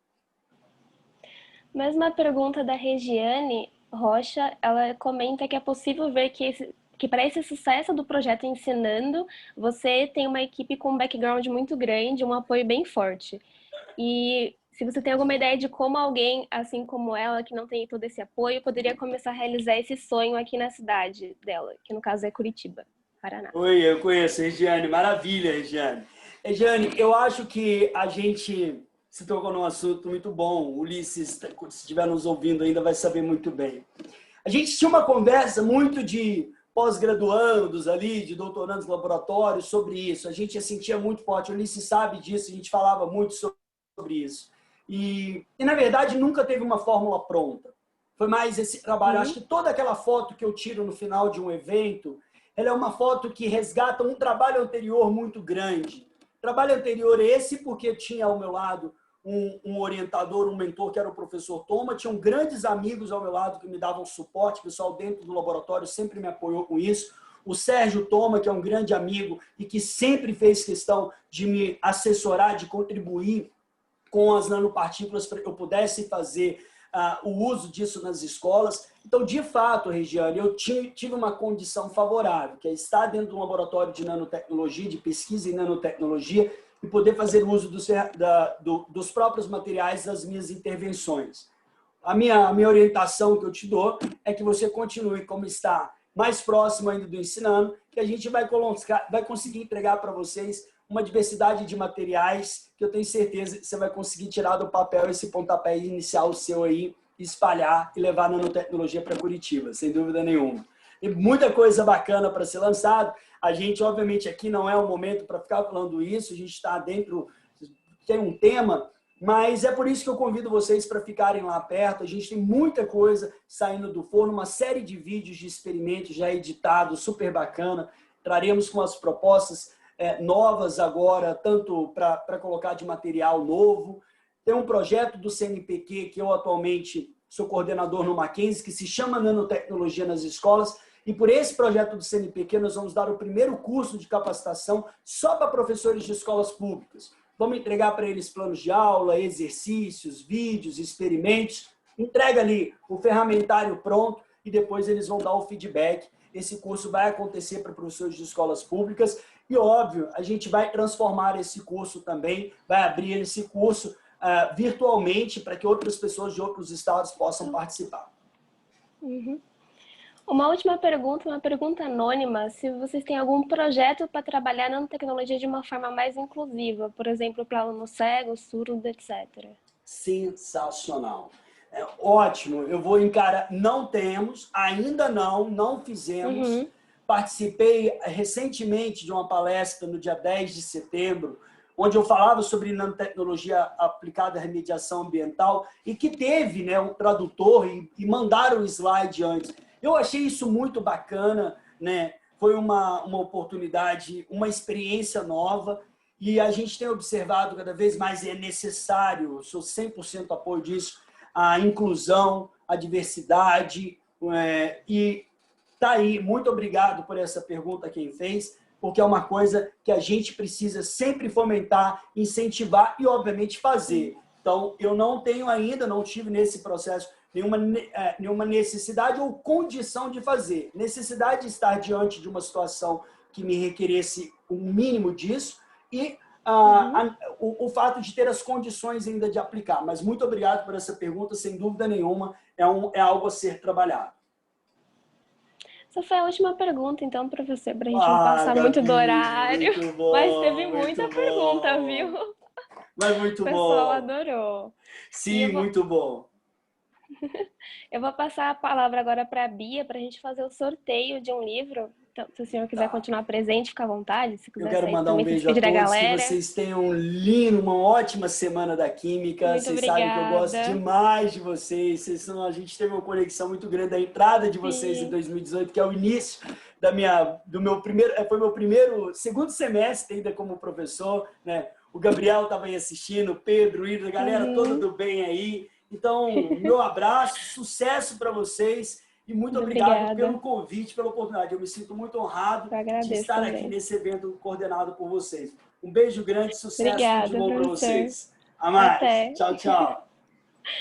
Mais uma pergunta da Regiane Rocha, ela comenta que é possível ver que para esse sucesso do projeto Ensinando, você tem uma equipe com um background muito grande, um apoio bem forte. E se você tem alguma ideia de como alguém, assim como ela, que não tem todo esse apoio, poderia começar a realizar esse sonho aqui na cidade dela, que no caso é Curitiba, Paraná. Oi, eu conheço, Regiane. Maravilha, Regiane. Regiane, eu acho que a gente se tocou num assunto muito bom. O Ulisses, se estiver nos ouvindo ainda, vai saber muito bem. A gente tinha uma conversa muito de pós-graduandos ali, de doutorandos laboratórios, sobre isso. A gente sentia muito forte. O Ulisses sabe disso, a gente falava muito sobre isso. E na verdade, nunca teve uma fórmula pronta. Foi mais esse trabalho. Acho que toda aquela foto que eu tiro no final de um evento, ela é uma foto que resgata um trabalho anterior muito grande. Trabalho anterior esse, porque tinha ao meu lado um orientador, um mentor, que era o professor Toma. Tinham grandes amigos ao meu lado que me davam suporte. O pessoal dentro do laboratório sempre me apoiou com isso. O Sérgio Toma, que é um grande amigo e que sempre fez questão de me assessorar, de contribuir com as nanopartículas para que eu pudesse fazer o uso disso nas escolas. Então, de fato, Regiane, eu tive uma condição favorável, que é estar dentro de um laboratório de nanotecnologia, de pesquisa em nanotecnologia, e poder fazer uso dos próprios materiais das minhas intervenções. A minha orientação que eu te dou é que você continue como está, mais próximo ainda do ensinando, que a gente vai conseguir entregar para vocês uma diversidade de materiais que eu tenho certeza que você vai conseguir tirar do papel esse pontapé inicial seu aí, espalhar e levar a nanotecnologia para Curitiba, sem dúvida nenhuma. Tem muita coisa bacana para ser lançado. A gente, obviamente, aqui não é o momento para ficar falando isso, a gente está dentro, tem um tema, mas é por isso que eu convido vocês para ficarem lá perto. A gente tem muita coisa saindo do forno, uma série de vídeos de experimentos já editados, super bacana. Traremos com as propostas novas agora, tanto para colocar de material novo. Tem um projeto do CNPq, que eu atualmente sou coordenador no Mackenzie, que se chama Nanotecnologia nas Escolas, e por esse projeto do CNPq nós vamos dar o primeiro curso de capacitação só para professores de escolas públicas. Vamos entregar para eles planos de aula, exercícios, vídeos, experimentos. Entrega ali o ferramentário pronto e depois eles vão dar o feedback. Esse curso vai acontecer para professores de escolas públicas e, óbvio, a gente vai transformar esse curso também, vai abrir esse curso virtualmente para que outras pessoas de outros estados possam participar. Uhum. Uma última pergunta, uma pergunta anônima, se vocês têm algum projeto para trabalhar nanotecnologia de uma forma mais inclusiva, por exemplo, para aluno cego, surdo, etc. Sensacional. Ótimo, eu vou encarar. Não temos, ainda não fizemos. Uhum. Participei recentemente de uma palestra no dia 10 de setembro, onde eu falava sobre nanotecnologia aplicada à remediação ambiental e que teve, né, um tradutor e mandaram o slide antes. Eu achei isso muito bacana, né? foi uma oportunidade, uma experiência nova, e a gente tem observado cada vez mais, e é necessário, eu sou 100% apoio disso, a inclusão, a diversidade, e tá aí. Muito obrigado por essa pergunta quem fez, porque é uma coisa que a gente precisa sempre fomentar, incentivar e, obviamente, fazer. Então, eu não tenho ainda, não tive nesse processo nenhuma necessidade ou condição de fazer. Necessidade de estar diante de uma situação que me requeresse o mínimo disso e o fato de ter as condições ainda de aplicar. Mas muito obrigado por essa pergunta, sem dúvida nenhuma, é algo a ser trabalhado. Essa foi a última pergunta, então, professor, para a gente não passar Gabi, muito do horário. muito bom, mas teve muita pergunta, viu? Mas muito bom. O pessoal adorou. Sim, muito bom. Eu vou passar a palavra agora para a Bia, para a gente fazer o sorteio de um livro. Então, se o senhor quiser continuar presente, fica à vontade. Se quiser, eu quero mandar um beijo a todos, que vocês tenham uma ótima semana da Química. Muito vocês obrigada. Sabem que eu gosto demais de vocês. A gente teve uma conexão muito grande da entrada de vocês em 2018, que é o início do meu primeiro, foi meu segundo semestre ainda como professor, né? O Gabriel estava aí assistindo, o Pedro, a galera toda do bem aí. Então, meu abraço, sucesso para vocês. E muito obrigado pelo convite, pela oportunidade. Eu me sinto muito honrado de estar aqui nesse evento coordenado por vocês. Um beijo grande, sucesso, tudo de bom para vocês. A mais. Tchau, tchau.